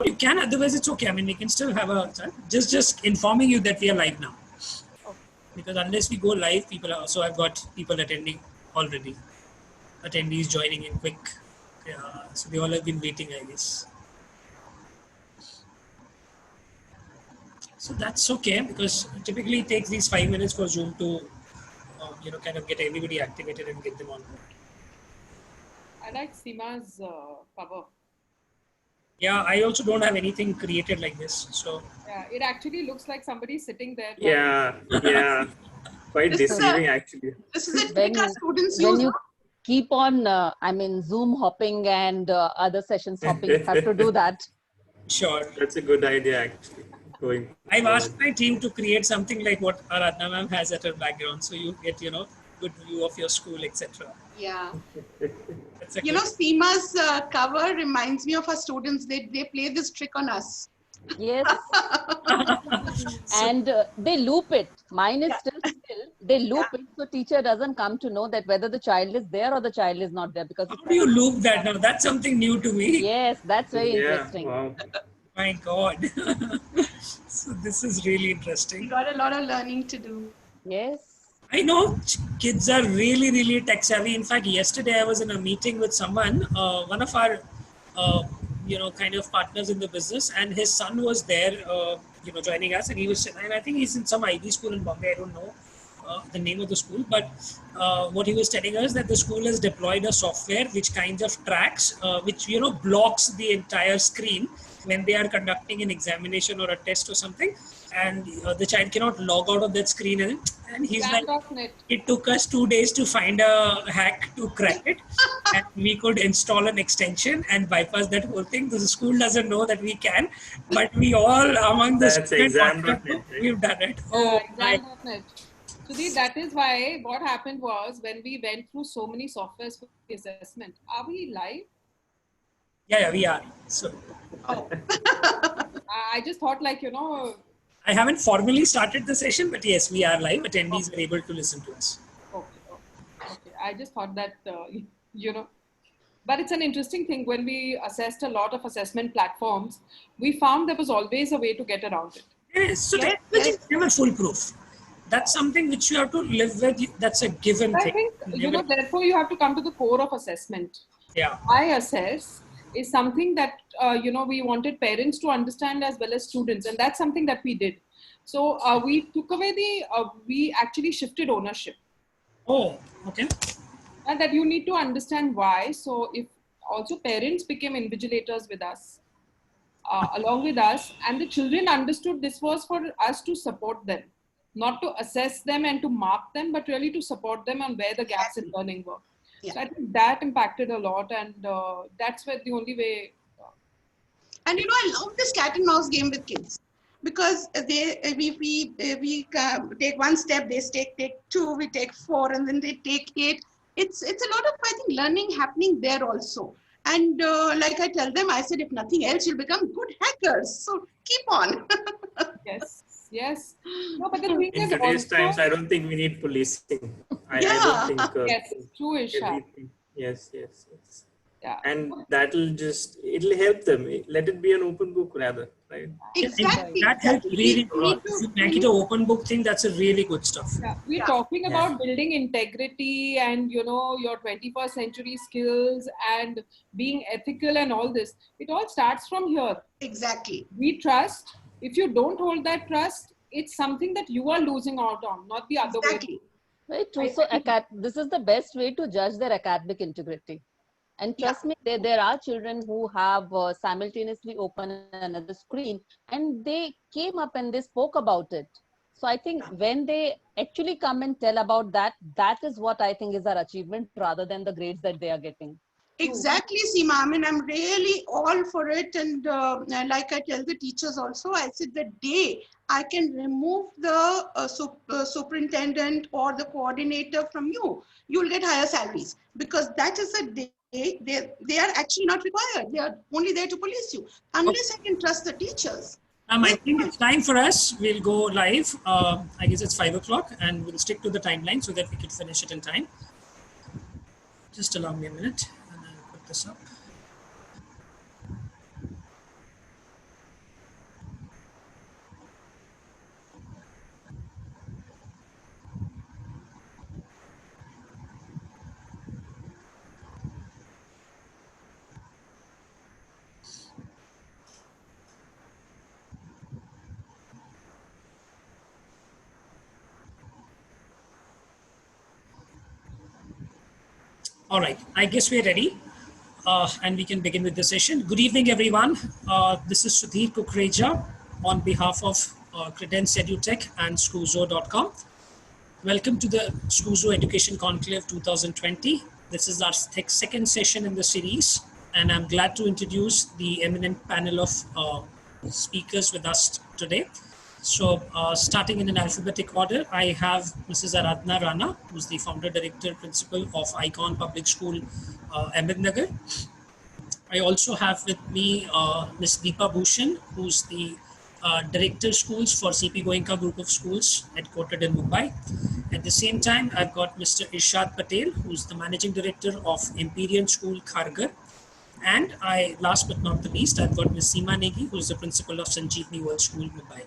You can, otherwise it's okay. I mean, we can still have a just informing you that we are live now. Okay. Because unless we go live, people are. So I've got people attending already. Attendees joining in quick. So they all have been waiting, I guess. So that's okay because typically it takes these 5 minutes for Zoom to, kind of get everybody activated and get them on board. I like Seema's cover. Yeah, I also don't have anything created like this. So Yeah, it actually looks like somebody sitting there. Yeah. Quite This is deceiving, actually. This is a trick our students use. When you keep on, Zoom hopping and other sessions hopping, you have to do that. sure. That's a good idea, actually. Going I've forward. asked my team to create something like what Aradhana ma'am has at her background, so you get, good view of your school, etc. Yeah. That's a You know, Seema's cover reminds me of our students. They play this trick on us. Yes. And they loop it. Mine is still. They loop it, so teacher doesn't come to know that whether the child is there or the child is not there, because How do you loop that now? That's something new to me. yes, that's very interesting. Wow. My God. So this is really We interesting. got a lot of learning to do. Yes. I know kids are really, really tech savvy. In fact, yesterday I was in a meeting with someone, one of our, kind of partners in the business, and his son was there, joining us, and he was, and I think he's in some IB school in Bombay. I don't know the name of the school, but what he was telling us that the school has deployed a software which kind of tracks, which blocks the entire screen when they are conducting an examination or a test or something, and the child cannot log out of that screen, and he's like, it took us 2 days to find a hack to crack it, and we could install an extension and bypass that whole thing. The school doesn't know that we can, but we all among the That's exam.net, right? we've done it. Oh, Exam.net. Sudhir, that is why what happened was when we went through so many softwares for the assessment. Are we live? yeah, we are. So I just thought, I haven't formally started the session, but yes, we are live. Attendees are able to listen to us. Okay. I just thought that, but it's an interesting thing. When we assessed a lot of assessment platforms, we found there was always a way to get around it. Yes, so technology is never foolproof. That's something which you have to live with. That's a given I thing. think, therefore you have to come to the core of assessment. Yeah. I assess is something that, we wanted parents to understand as well as students. And that's something that we did. So we took away we actually shifted ownership. Oh, okay. And that you need to understand why. So if also parents became invigilators with us, along with us, and the children understood this was for us to support them, not to assess them and to mark them, but really to support them on where the gaps in learning were. Yeah. So I think that impacted a lot, and that's where the only way. And I love this cat and mouse game with kids because we take one step, they take two, we take four, and then they take 8. It's a lot of, I think, learning happening there also. And like I tell them, I said, if nothing else, you'll become good hackers. So keep on. Yes. No, but the thing In is today's also, times, I don't think we need policing. I don't think. yes, true, Isha. everything- Yes. Yeah. And it'll help them. Let it be an open book rather, right? Exactly. That helps really a lot. If you make it an open book thing, that's a really good stuff. Yeah, we're talking about building integrity and your 21st century skills and being ethical and all this. It all starts from here. Exactly. We trust. If you don't hold that trust, it's something that you are losing out on, not the other way. Very true. So this is the best way to judge their academic integrity. And trust me, there are children who have simultaneously opened another screen, and they came up and they spoke about it. So I think when they actually come and tell about that, that is what I think is our achievement rather than the grades that they are getting. Exactly, Seema. I mean, I'm really all for it. And like I tell the teachers also, I said the day I can remove the superintendent or the coordinator from you, you'll get higher salaries, because that is a day they are actually not required. They are only there to police you, unless I can trust the teachers. I think it's time for us. We'll go live. I guess it's 5 o'clock, and we'll stick to the timeline so that we can finish it in time. Just allow me a minute, and I'll put this up. All right, I guess we're ready and we can begin with the session. Good evening, everyone. This is Sudhir Kukreja on behalf of Credence EduTech and Skuzo.com. Welcome to the Skuzo Education Conclave 2020. This is our second session in the series, and I'm glad to introduce the eminent panel of speakers with us today. So starting in an alphabetic order, I have Mrs. Aradhana Rana, who's the founder, director, principal of Icon Public School, Ahmednagar. I also have with me Ms. Deepa Bhushan, who's the Director Schools for CP Goenka Group of Schools headquartered in Mumbai. At the same time, I've got Mr. Irshad Patel, who's the Managing Director of Empyrean School, Kharghar. And last but not the least, I've got Ms. Seema Negi, who's the Principal of Sanjeevani World School, Mumbai.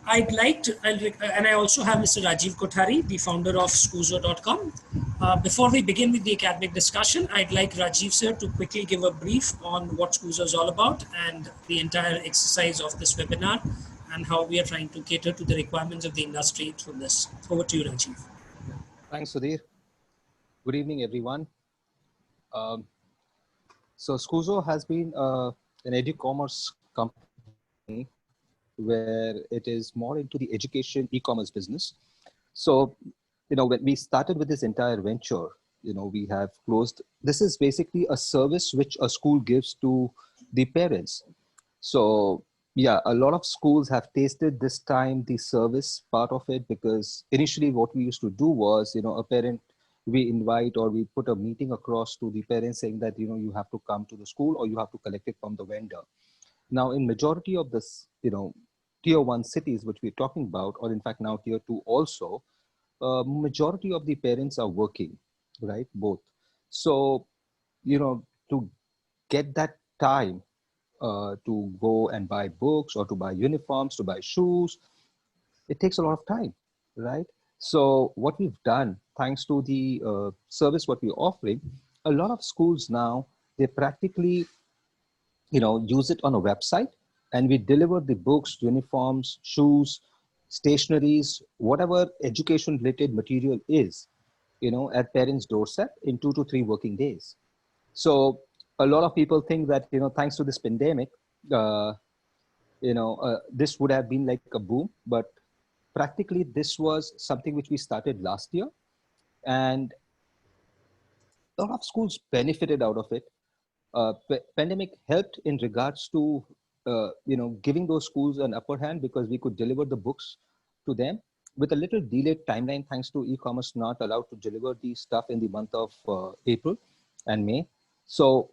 I'd like to, and I also have Mr. Rajiv Kothari, the founder of Skuzo.com. Before we begin with the academic discussion, I'd like Rajiv sir to quickly give a brief on what Skuzo is all about and the entire exercise of this webinar and how we are trying to cater to the requirements of the industry through this. Over to you, Rajiv. Thanks, Sudhir. Good evening, everyone. So Skuzo has been an edu-commerce company where it is more into the education e-commerce business. So, when we started with this entire venture, we have closed. This is basically a service which a school gives to the parents. So, yeah, a lot of schools have tasted this time the service part of it, because initially what we used to do was, a parent, we invite or we put a meeting across to the parents saying that, you have to come to the school or you have to collect it from the vendor. Now, in majority of this, tier 1 cities, which we're talking about, or in fact now tier 2 also, majority of the parents are working, right? Both. So, to get that time to go and buy books or to buy uniforms, to buy shoes, it takes a lot of time, right? So what we've done, thanks to the service what we're offering, a lot of schools now, they practically, use it on a website, and we deliver the books, uniforms, shoes, stationaries, whatever education related material is, at parents' doorstep in 2 to 3 working days. So a lot of people think that, thanks to this pandemic, this would have been like a boom, but practically this was something which we started last year, and a lot of schools benefited out of it. Pandemic helped in regards to giving those schools an upper hand, because we could deliver the books to them with a little delayed timeline, thanks to e-commerce not allowed to deliver the stuff in the month of April and May. So,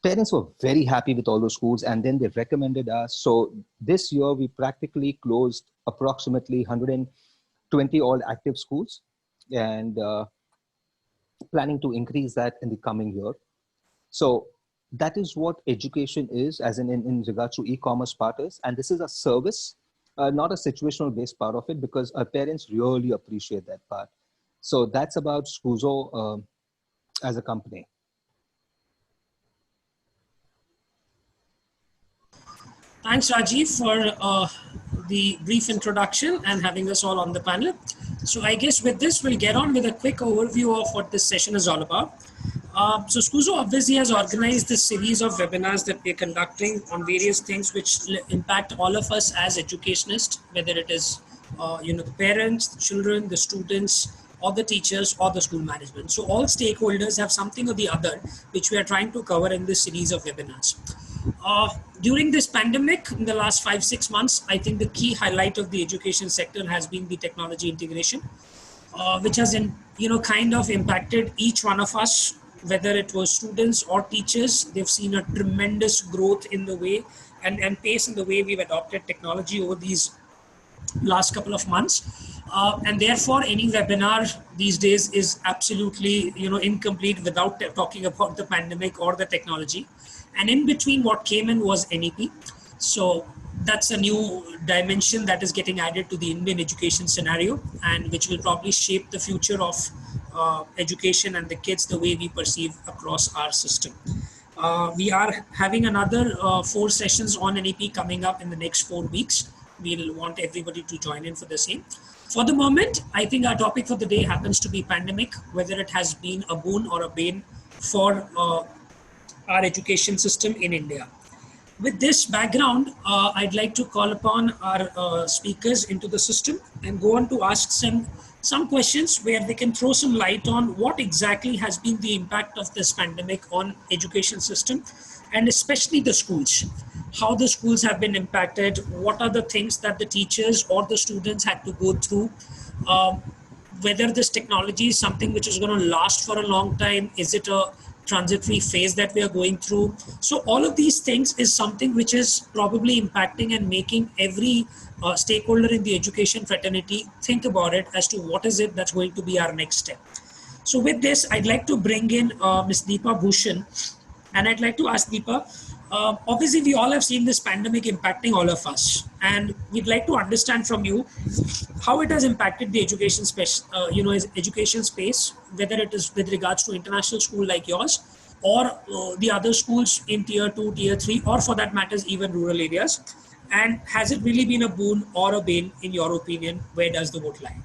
parents were very happy with all those schools, and then they recommended us. So this year we practically closed approximately 120 all active schools, and planning to increase that in the coming year. So that is what education is, as in regards to e-commerce part is. And this is a service, not a situational based part of it, because our parents really appreciate that part. So that's about Skuzo as a company. Thanks, Rajiv, for the brief introduction and having us all on the panel. So I guess with this, we'll get on with a quick overview of what this session is all about. So Skuzo obviously has organized this series of webinars that we're conducting on various things which impact all of us as educationists, whether it is the parents, the children, the students, or the teachers, or the school management. So all stakeholders have something or the other which we are trying to cover in this series of webinars. During this pandemic, in the last 5-6 months, I think the key highlight of the education sector has been the technology integration, which has kind of impacted each one of us, whether it was students or teachers. They've seen a tremendous growth in the way and pace in the way we've adopted technology over these last couple of months. And therefore, any webinar these days is absolutely incomplete without talking about the pandemic or the technology. And in between, what came in was NEP. So that's a new dimension that is getting added to the Indian education scenario, and which will probably shape the future of education and the kids the way we perceive across our system. We are having another 4 sessions on NEP coming up in the next 4 weeks. We'll want everybody to join in for the same. For the moment, I think our topic for the day happens to be pandemic, whether it has been a boon or a bane for our education system in India. With this background, I'd like to call upon our speakers into the system and go on to ask some questions where they can throw some light on what exactly has been the impact of this pandemic on education system, and especially the schools. How the schools have been impacted, what are the things that the teachers or the students had to go through, um, whether this technology is something which is going to last for a long time, is it a transitory phase that we are going through. So all of these things is something which is probably impacting and making every stakeholder in the education fraternity think about it as to what is it that's going to be our next step. So with this, I'd like to bring in Ms. Deepa Bhushan, and I'd like to ask Deepa, obviously we all have seen this pandemic impacting all of us, and we'd like to understand from you how it has impacted the education space, education space, whether it is with regards to international school like yours, or the other schools in tier 2, tier 3, or for that matters, even rural areas. And has it really been a boon or a bane in your opinion? Where does the vote lie?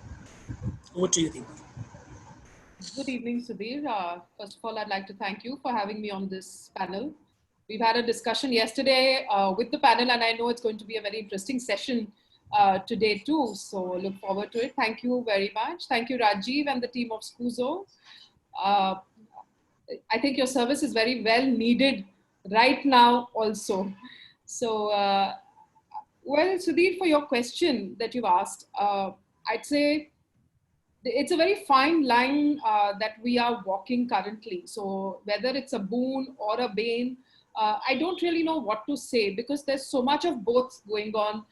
Over to you, Deepa. Good evening, Sudhir. First of all, I'd like to thank you for having me on this panel. We've had a discussion yesterday with the panel, and I know it's going to be a very interesting session today too. So look forward to it. Thank you very much. Thank you, Rajiv and the team of Scuzo. I think your service is very well needed right now also. So, well, Sudhir, for your question that you've asked, I'd say it's a very fine line that we are walking currently. So whether it's a boon or a bane, I don't really know what to say, because there's so much of both going on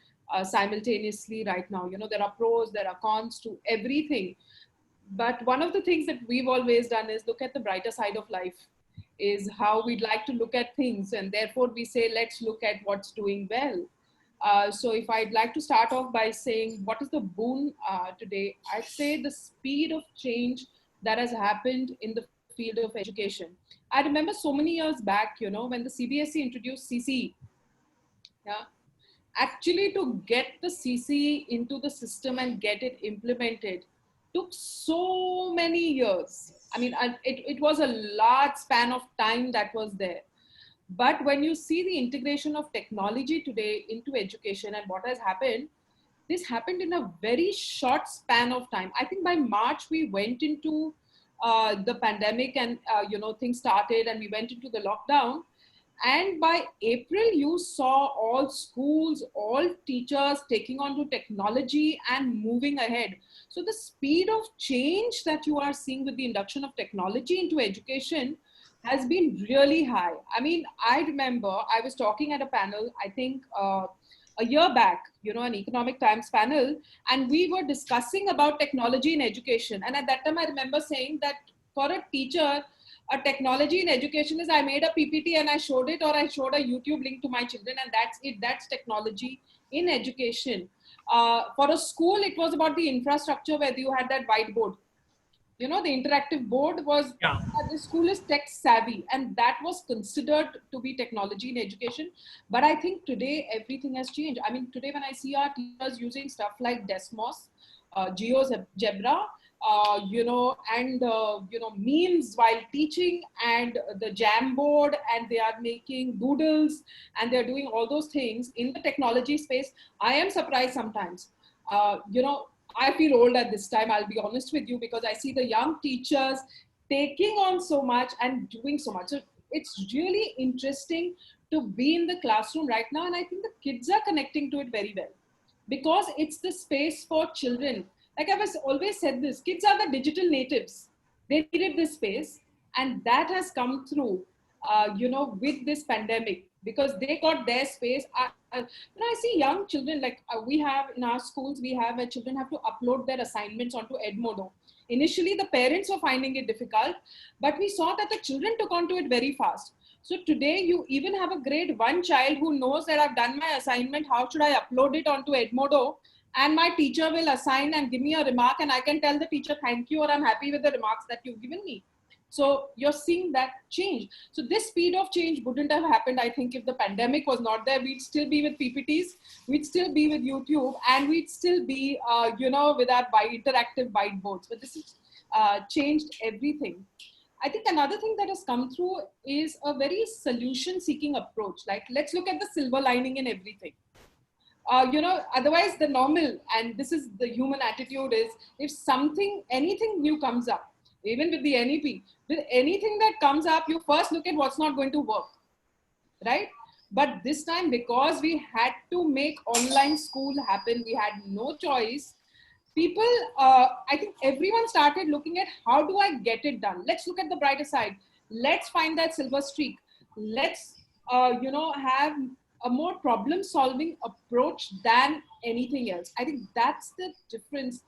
simultaneously right now. You know, there are pros, there are cons to everything. But one of the things that we've always done is look at the brighter side of life, is how we'd like to look at things. And therefore we say, let's look at what's doing well. So if I'd like to start off by saying, what is the boon today? I'd say the speed of change that has happened in the field of education. I remember so many years back, you know, when the CBSE introduced CCE, yeah, actually to get the CCE into the system and get it implemented took so many years. I mean, it was a large span of time that was there. But when you see the integration of technology today into education and what has happened, this happened in a very short span of time. I think by March, we went into the pandemic and, things started and we went into the lockdown. And by April, you saw all schools, all teachers taking on to technology and moving ahead. So the speed of change that you are seeing with the induction of technology into education has been really high. I mean, I remember I was talking at a panel, I think a year back, you know, an Economic Times panel, and we were discussing about technology in education. And at that time, I remember saying that for a teacher, a technology in education is I made a PPT and I showed it, or I showed a YouTube link to my children, and that's it. That's technology in education. For a school, it was about the infrastructure where you had that whiteboard. You know, the interactive board was, the school is tech savvy, and that was considered to be technology in education. But I think today everything has changed. I mean, today when I see our teachers using stuff like Desmos, GeoGebra, memes while teaching, and the Jamboard, and they are making doodles, and they're doing all those things in the technology space. I am surprised sometimes. I feel old at this time, I'll be honest with you, because I see the young teachers taking on so much and doing so much. So it's really interesting to be in the classroom right now. And I think the kids are connecting to it very well, because it's the space for children. Like I was always said this, kids are the digital natives. They needed this space, and that has come through, with this pandemic, because they got their space. When I see young children, like we have in our schools, we have where children have to upload their assignments onto Edmodo. Initially, the parents were finding it difficult, but we saw that the children took onto it very fast. So today, you even have a grade 1 child who knows that I've done my assignment, how should I upload it onto Edmodo? And my teacher will assign and give me a remark, and I can tell the teacher, thank you, or I'm happy with the remarks that you've given me. So you're seeing that change. So this speed of change wouldn't have happened, I think, if the pandemic was not there. We'd still be with PPTs, we'd still be with YouTube, and we'd still be, with our interactive whiteboards. But this has changed everything. I think another thing that has come through is a very solution-seeking approach. Like, let's look at the silver lining in everything. Otherwise the normal, and this is the human attitude, is if anything new comes up, even with the NEP, with anything that comes up, you first look at what's not going to work, right? But this time, because we had to make online school happen, we had no choice. People, I think everyone started looking at, how do I get it done? Let's look at the brighter side. Let's find that silver streak. Let's, have a more problem-solving approach than anything else. I think that's the difference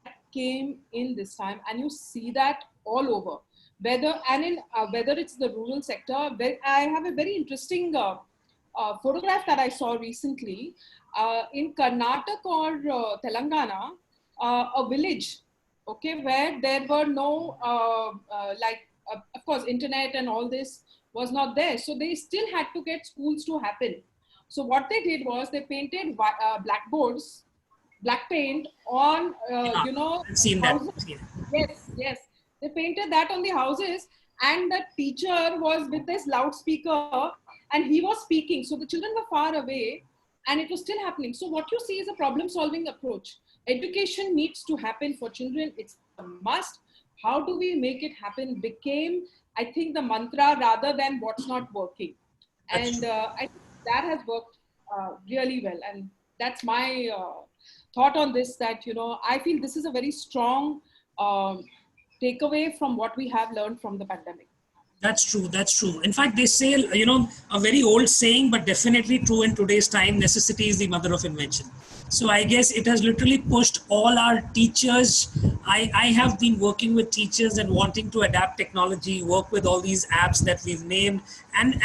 that came in this time, and you see that all over. Whether it's the rural sector, where I have a very interesting photograph that I saw recently in Karnataka or Telangana, a village, okay, where there were no of course, internet and all this was not there. So they still had to get schools to happen. So what they did was they painted blackboards, black paint on, I've seen that. Yes. They painted that on the houses, and the teacher was with this loudspeaker and he was speaking. So the children were far away and it was still happening. So what you see is a problem-solving approach. Education needs to happen for children. It's a must. How do we make it happen became, I think, the mantra rather than what's not working. And I think that has worked really well. And that's my thought on this, that, I feel this is a very strong takeaway from what we have learned from the pandemic. That's true. That's true. In fact, they say, a very old saying, but definitely true in today's time, necessity is the mother of invention. So I guess it has literally pushed all our teachers. I have been working with teachers and wanting to adapt technology, work with all these apps that we've named, and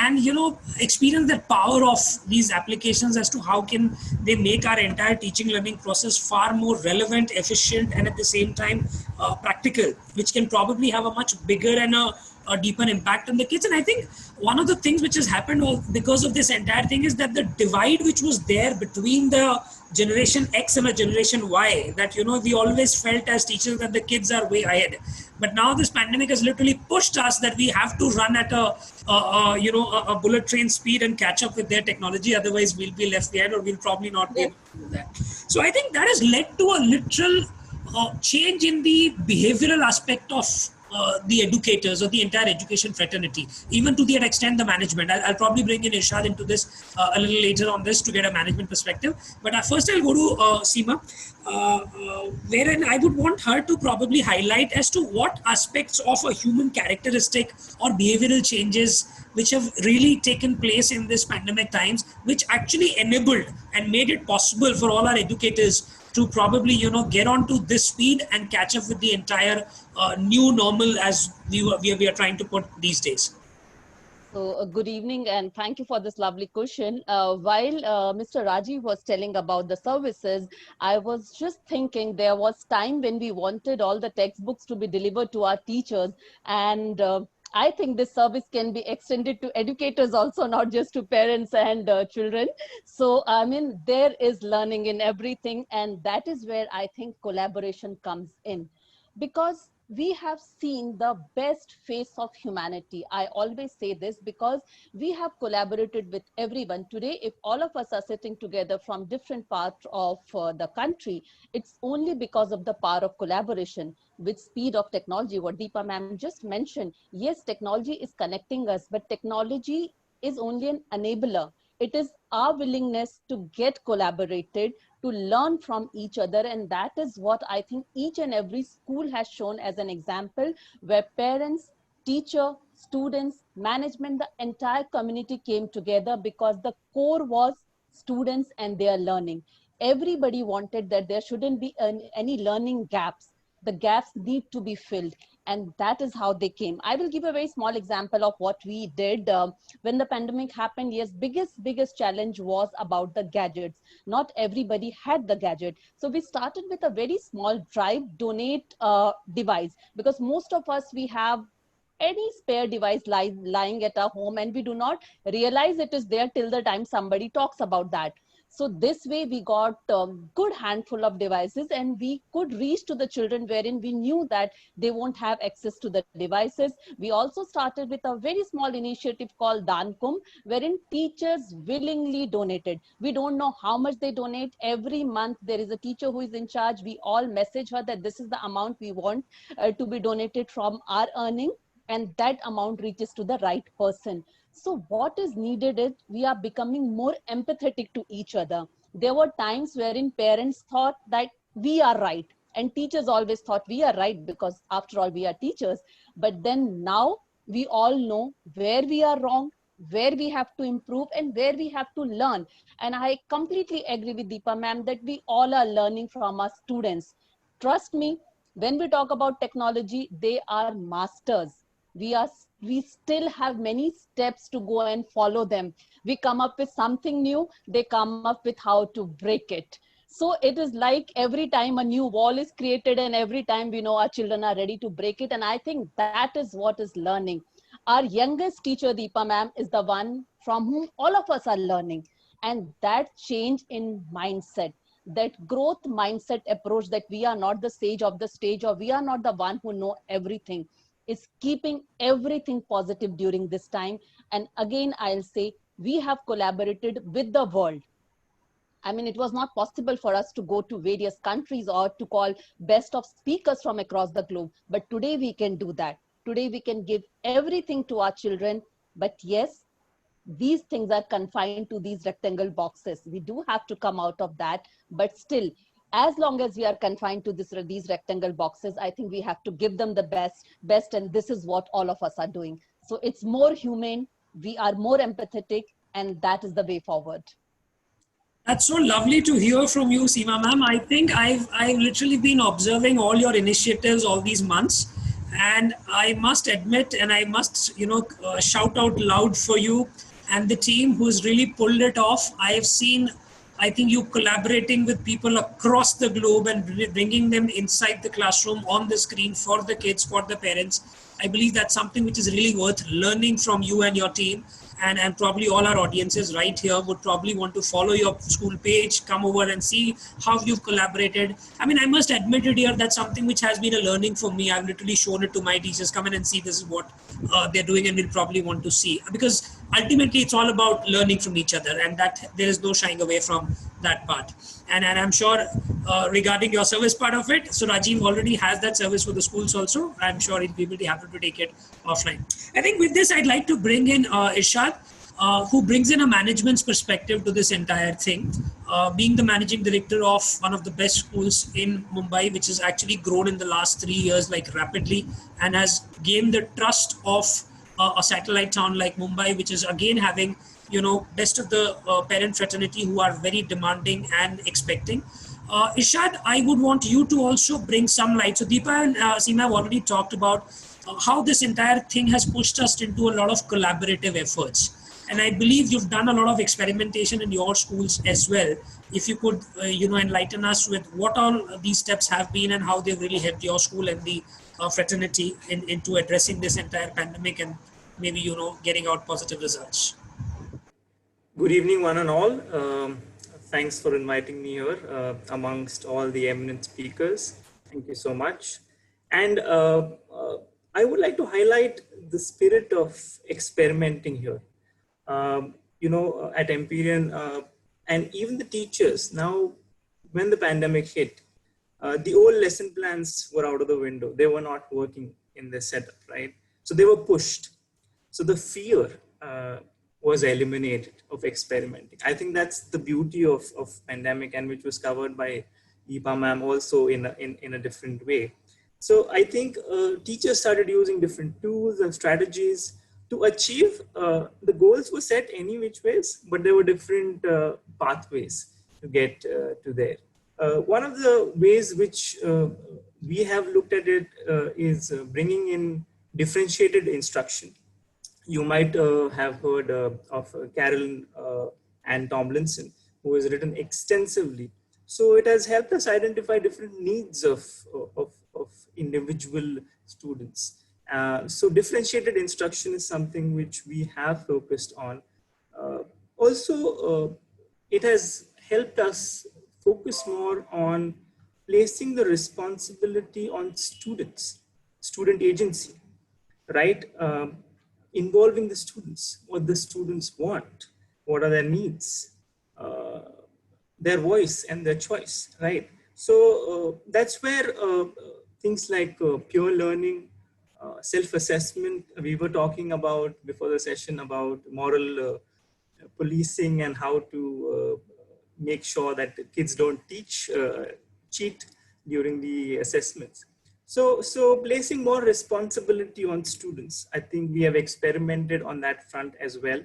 experience the power of these applications as to how can they make our entire teaching learning process far more relevant, efficient, and at the same time practical, which can probably have a much bigger and a deeper impact on the kids. And I think one of the things which has happened because of this entire thing is that the divide which was there between the generation X and a generation Y, that, we always felt as teachers that the kids are way ahead. But now this pandemic has literally pushed us that we have to run at a bullet train speed and catch up with their technology. Otherwise we'll be left behind, or we'll probably not be able to do that. So I think that has led to a literal change in the behavioral aspect of the educators or the entire education fraternity, even to that extent the management. I'll probably bring in Irshad into this a little later on this to get a management perspective. But first I'll go to Seema, wherein I would want her to probably highlight as to what aspects of a human characteristic or behavioral changes which have really taken place in this pandemic times, which actually enabled and made it possible for all our educators to probably, get onto this speed and catch up with the entire new normal as we are trying to put these days. So good evening, and thank you for this lovely question. While Mr. Rajiv was telling about the services, I was just thinking there was time when we wanted all the textbooks to be delivered to our teachers, and I think this service can be extended to educators also, not just to parents and children. So, there is learning in everything. And that is where I think collaboration comes in. Because we have seen the best face of humanity. I always say this because we have collaborated with everyone. Today, if all of us are sitting together from different parts of the country, it's only because of the power of collaboration. With speed of technology, what Deepa ma'am just mentioned, yes, technology is connecting us, but technology is only an enabler. It is our willingness to get collaborated, to learn from each other. And that is what I think each and every school has shown as an example, where parents, teacher, students, management, the entire community came together because the core was students and their learning. Everybody wanted that there shouldn't be any learning gaps. The gaps need to be filled. And that is how they came. I will give a very small example of what we did when the pandemic happened. Yes, biggest challenge was about the gadgets. Not everybody had the gadget. So we started with a very small drive, donate device, because most of us, we have any spare device lying at our home, and we do not realize it is there till the time somebody talks about that. So this way we got a good handful of devices, and we could reach to the children wherein we knew that they won't have access to the devices. We also started with a very small initiative called Dankum, wherein teachers willingly donated. We don't know how much they donate. Every month there is a teacher who is in charge. We all message her that this is the amount we want to be donated from our earning, and that amount reaches to the right person. So what is needed is we are becoming more empathetic to each other. There were times wherein parents thought that we are right, and teachers always thought we are right, because after all we are teachers. But then now we all know where we are wrong, where we have to improve, and where we have to learn. And I completely agree with Deepa ma'am that we all are learning from our students. Trust me, when we talk about technology, they are masters. We still have many steps to go and follow them. We come up with something new, they come up with how to break it. So it is like every time a new wall is created, and every time we know our children are ready to break it. And I think that is what is learning. Our youngest teacher, Deepa ma'am, is the one from whom all of us are learning. And that change in mindset, that growth mindset approach, that we are not the sage of the stage, or we are not the one who know everything, is keeping everything positive during this time. And again, I'll say, we have collaborated with the world. I mean, it was not possible for us to go to various countries or to call best of speakers from across the globe. But today we can do that. Today we can give everything to our children. But yes, these things are confined to these rectangle boxes. We do have to come out of that. But still, as long as we are confined to these rectangle boxes, I think we have to give them the best. And this is what all of us are doing. So it's more humane. We are more empathetic, and that is the way forward. That's so lovely to hear from you, Seema ma'am. I think I've literally been observing all your initiatives all these months, and I must admit, and I must shout out loud for you and the team who's really pulled it off. I have seen, I think, you collaborating with people across the globe and bringing them inside the classroom on the screen for the kids, for the parents. I believe that's something which is really worth learning from you and your team. And probably all our audiences right here would probably want to follow your school page, come over and see how you've collaborated. I mean, I must admit it here, that's something which has been a learning for me. I've literally shown it to my teachers, come in and see this is what they're doing, and we'll probably want to see. Because ultimately it's all about learning from each other, and that there is no shying away from that part. And I'm sure regarding your service part of it, so Rajiv already has that service for the schools also. I'm sure he'll be really happy to take it offline. I think with this, I'd like to bring in Irshad, who brings in a management's perspective to this entire thing. Being the managing director of one of the best schools in Mumbai, which has actually grown in the last 3 years like rapidly, and has gained the trust of a satellite town like Mumbai, which is again having best of the parent fraternity who are very demanding and expecting. Irshad, I would want you to also bring some light. So Deepa and Seema have already talked about how this entire thing has pushed us into a lot of collaborative efforts. And I believe you've done a lot of experimentation in your schools as well. If you could, enlighten us with what all these steps have been and how they've really helped your school and the fraternity into addressing this entire pandemic and maybe, getting out positive results. Good evening, one and all. Thanks for inviting me here amongst all the eminent speakers. Thank you so much. And I would like to highlight the spirit of experimenting here. At Empyrean, and even the teachers, now when the pandemic hit, the old lesson plans were out of the window. They were not working in the setup, right? So they were pushed. So the fear was eliminated of experimenting. I think that's the beauty of pandemic, and which was covered by Deepa ma'am also in a different way. So I think teachers started using different tools and strategies to achieve. The goals were set any which ways, but there were different pathways to get to there. One of the ways which we have looked at it is bringing in differentiated instruction. You might have heard of Carol Ann Tomlinson, who has written extensively. So it has helped us identify different needs of individual students. So differentiated instruction is something which we have focused on. Also, it has helped us focus more on placing the responsibility on students, student agency, right? Involving the students, what the students want, what are their needs, their voice and their choice, right? So that's where things like pure learning, self-assessment, we were talking about before the session about moral policing and how to make sure that kids don't cheat during the assessments. So placing more responsibility on students, I think we have experimented on that front as well.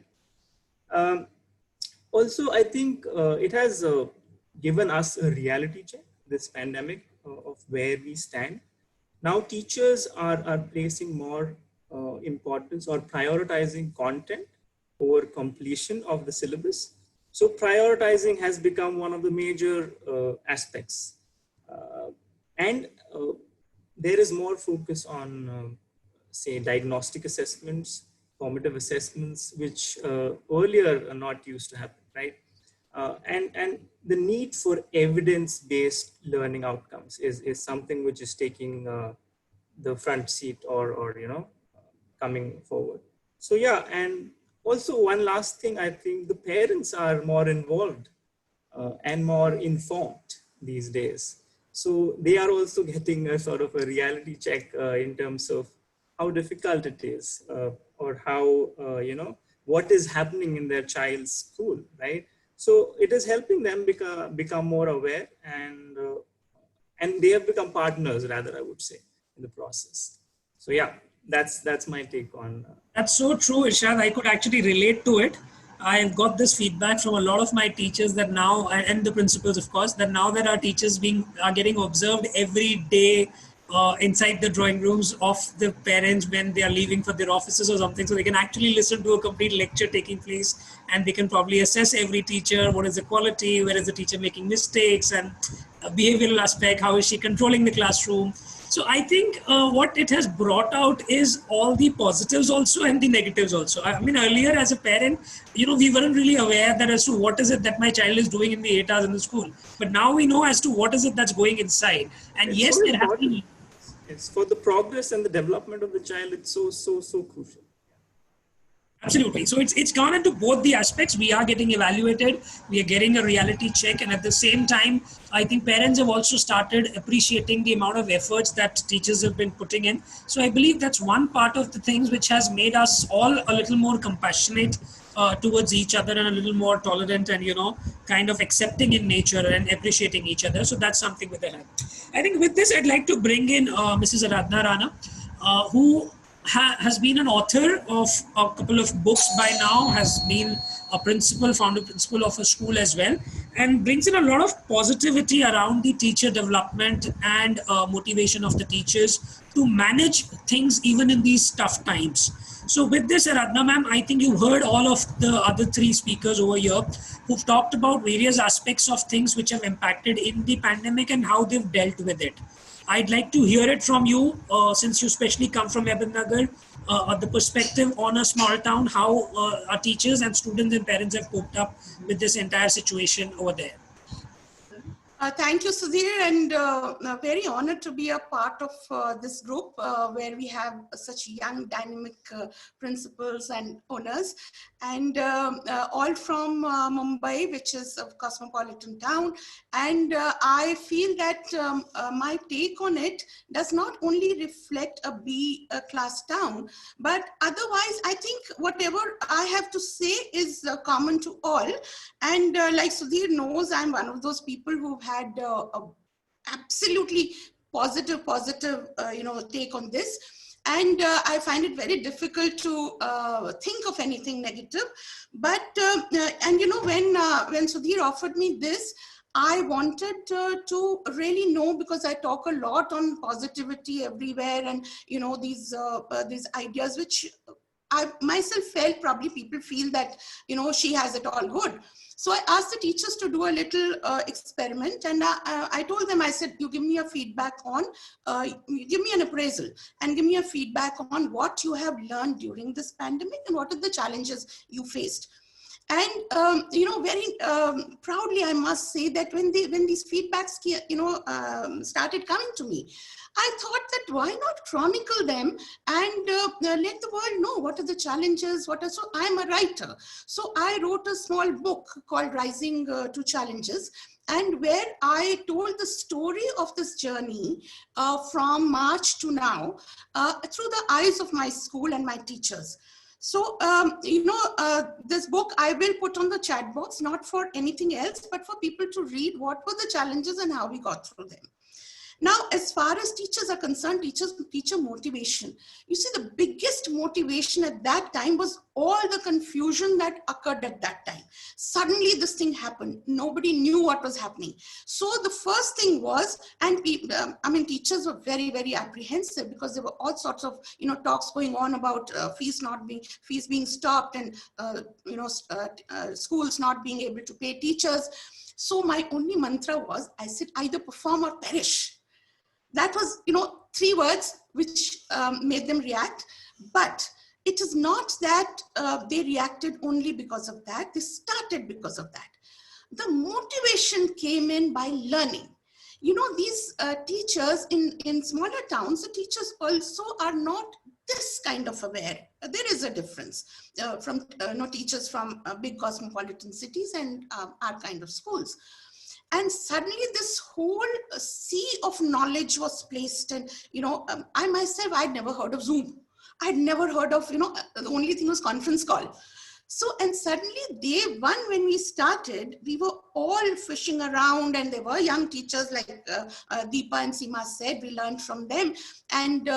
Also, I think it has given us a reality check, this pandemic, of where we stand. Now teachers are placing more importance or prioritizing content over completion of the syllabus. So prioritizing has become one of the major aspects. And there is more focus on, say, diagnostic assessments, formative assessments, which earlier are not used to happen, right? And the need for evidence-based learning outcomes is something which is taking the front seat or coming forward. So yeah, and also one last thing, I think the parents are more involved and more informed these days. So they are also getting a sort of a reality check in terms of how difficult it is or how, what is happening in their child's school, right? So it is helping them become more aware and they have become partners, rather, I would say, in the process. So yeah, that's my take on. That's so true, Irshad. I could actually relate to it. I've got this feedback from a lot of my teachers that now, and the principals, of course, that now that our teachers are getting observed every day inside the drawing rooms of the parents when they are leaving for their offices or something, so they can actually listen to a complete lecture taking place, and they can probably assess every teacher, what is the quality, where is the teacher making mistakes, and behavioral aspect, how is she controlling the classroom. So I think what it has brought out is all the positives also and the negatives also. I mean, earlier as a parent, we weren't really aware that as to what is it that my child is doing in the 8 hours in the school. But now we know as to what is it that's going inside. And It's yes, so there have been. It's for the progress and the development of the child. It's so crucial. Absolutely. So it's gone into both the aspects. We are getting evaluated. We are getting a reality check. And at the same time, I think parents have also started appreciating the amount of efforts that teachers have been putting in. So I believe that's one part of the things which has made us all a little more compassionate towards each other and a little more tolerant and, kind of accepting in nature and appreciating each other. So that's something with the help. I think with this, I'd like to bring in Mrs. Aradhna Rana, who has been an author of a couple of books by now, has been a founder principal of a school as well, and brings in a lot of positivity around the teacher development and motivation of the teachers to manage things even in these tough times. So with this, Aradhna ma'am, I think you've heard all of the other three speakers over here who've talked about various aspects of things which have impacted in the pandemic and how they've dealt with it. I'd like to hear it from you, since you especially come from Ahmednagar, the perspective on a small town, how our teachers and students and parents have coped up with this entire situation over there. Thank you, Sudhir, and very honored to be a part of this group where we have such young, dynamic principals and owners, and all from Mumbai, which is a cosmopolitan town. And I feel that my take on it does not only reflect a B-class town, but otherwise, I think whatever I have to say is common to all. And like Sudhir knows, I'm one of those people who've had a absolutely positive, take on this. And I find it very difficult to think of anything negative. But, and when Sudhir offered me this, I wanted to really know, because I talk a lot on positivity everywhere and, these ideas which I myself felt probably people feel that, she has it all good. So I asked the teachers to do a little experiment, and I told them, I said, you give me a feedback on, give me an appraisal and give me a feedback on what you have learned during this pandemic and what are the challenges you faced. And very proudly, I must say that when these feedbacks started coming to me, I thought that why not chronicle them and let the world know what are the challenges. So I'm a writer, so I wrote a small book called Rising to Challenges, and where I told the story of this journey from March to now through the eyes of my school and my teachers. So, this book I will put on the chat box, not for anything else, but for people to read what were the challenges and how we got through them. Now, as far as teachers are concerned, teacher motivation. You see, the biggest motivation at that time was all the confusion that occurred at that time. Suddenly this thing happened. Nobody knew what was happening. So the first thing was, and teachers were very, very apprehensive because there were all sorts of, talks going on about fees being stopped and, schools not being able to pay teachers. So my only mantra was, I said, either perform or perish. That was, 3 words which made them react. But it is not that they reacted only because of that. They started because of that. The motivation came in by learning. These teachers in smaller towns, the teachers also are not this kind of aware. There is a difference from teachers from big cosmopolitan cities and our kind of schools. And suddenly this whole sea of knowledge was placed. And, I myself, I'd never heard of Zoom. I'd never heard of, the only thing was conference call. So, and suddenly day one, when we started, we were all fishing around, and there were young teachers like Deepa and Seema said, we learned from them. And,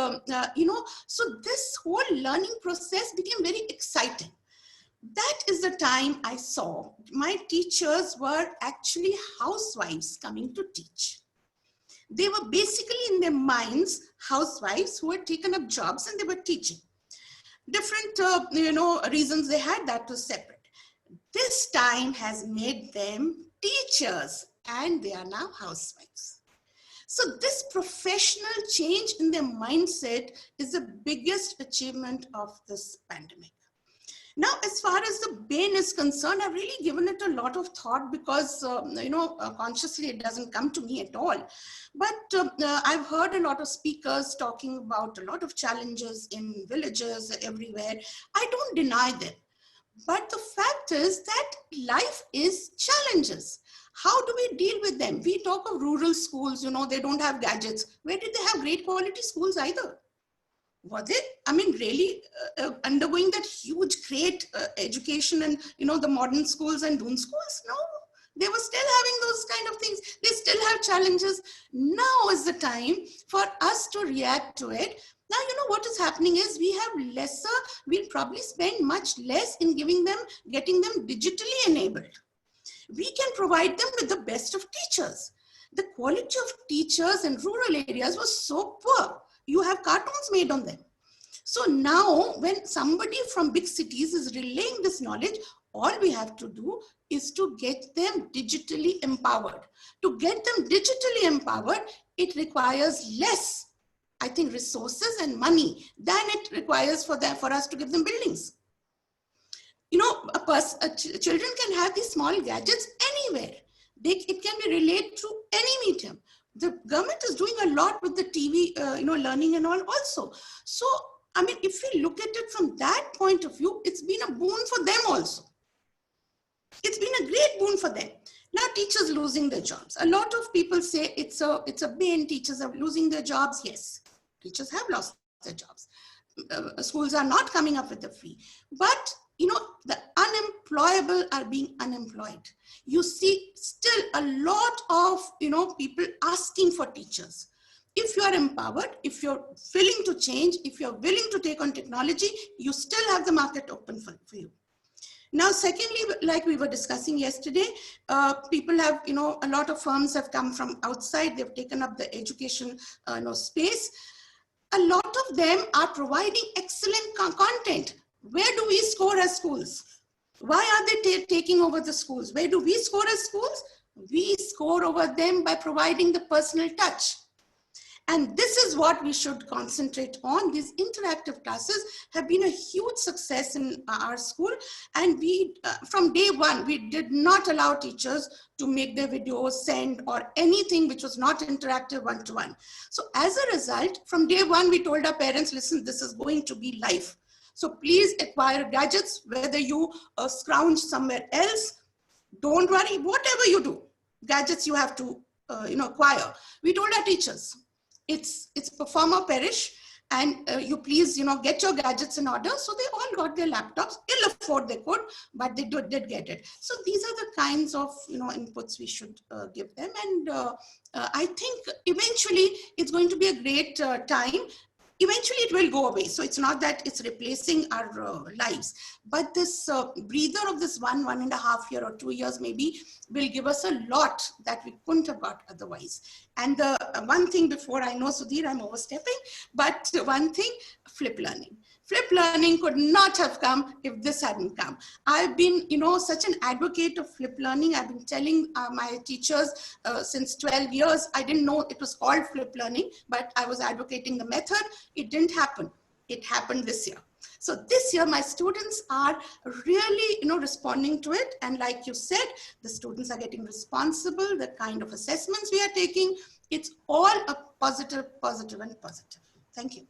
so this whole learning process became very exciting. That is the time I saw my teachers were actually housewives coming to teach. They were basically in their minds housewives who had taken up jobs and they were teaching. Different, reasons they had, that was separate. This time has made them teachers and they are now housewives. So this professional change in their mindset is the biggest achievement of this pandemic. Now, as far as the BAME is concerned, I've really given it a lot of thought because, consciously it doesn't come to me at all. But I've heard a lot of speakers talking about a lot of challenges in villages everywhere. I don't deny them. But the fact is that life is challenges. How do we deal with them? We talk of rural schools, they don't have gadgets. Where did they have great quality schools either? Were they, really undergoing that huge, great education and, the modern schools and Doon schools? No, they were still having those kind of things. They still have challenges. Now is the time for us to react to it. Now, what is happening is we have lesser, we'll probably spend much less in getting them digitally enabled. We can provide them with the best of teachers. The quality of teachers in rural areas was so poor. You have cartoons made on them. So now when somebody from big cities is relaying this knowledge, all we have to do is to get them digitally empowered. To get them digitally empowered, it requires less, I think, resources and money than it requires for us to give them buildings. Children can have these small gadgets anywhere. It can be relayed through any medium. The government is doing a lot with the TV, learning and all also. So, if we look at it from that point of view, it's been a boon for them also. It's been a great boon for them. Now, teachers losing their jobs. A lot of people say it's a bane, teachers are losing their jobs. Yes, teachers have lost their jobs. Schools are not coming up with a fee. But, the unemployable are being unemployed. You see still a lot of, people asking for teachers. If you are empowered, if you're willing to change, if you're willing to take on technology, you still have the market open for you. Now, secondly, like we were discussing yesterday, people have, a lot of firms have come from outside. They've taken up the education, space. A lot of them are providing excellent content. Where do we score as schools? Why are they taking over the schools? Where do we score as schools? We score over them by providing the personal touch. And this is what we should concentrate on. These interactive classes have been a huge success in our school. And we, from day one, we did not allow teachers to make their videos, send, or anything which was not interactive one-to-one. So as a result, from day one, we told our parents, listen, this is going to be live. So please acquire gadgets, whether you scrounge somewhere else, don't worry, whatever you do, gadgets you have to acquire. We told our teachers, it's perform or perish, and you please get your gadgets in order. So they all got their laptops, ill afford they could, but they did get it. So these are the kinds of inputs we should give them, and I think eventually it's going to be a great time. Eventually it will go away. So it's not that it's replacing our lives, but this breather of this 1.5 year or 2 years maybe will give us a lot that we couldn't have got otherwise. And the one thing before I know, Sudhir, I'm overstepping, but one thing, flip learning. Flip learning could not have come if this hadn't come. I've been, such an advocate of flip learning. I've been telling my teachers since 12 years, I didn't know it was called flip learning, but I was advocating the method. It didn't happen. It happened this year. So this year, my students are really, responding to it. And like you said, the students are getting responsible, the kind of assessments we are taking. It's all a positive, positive, and positive. Thank you.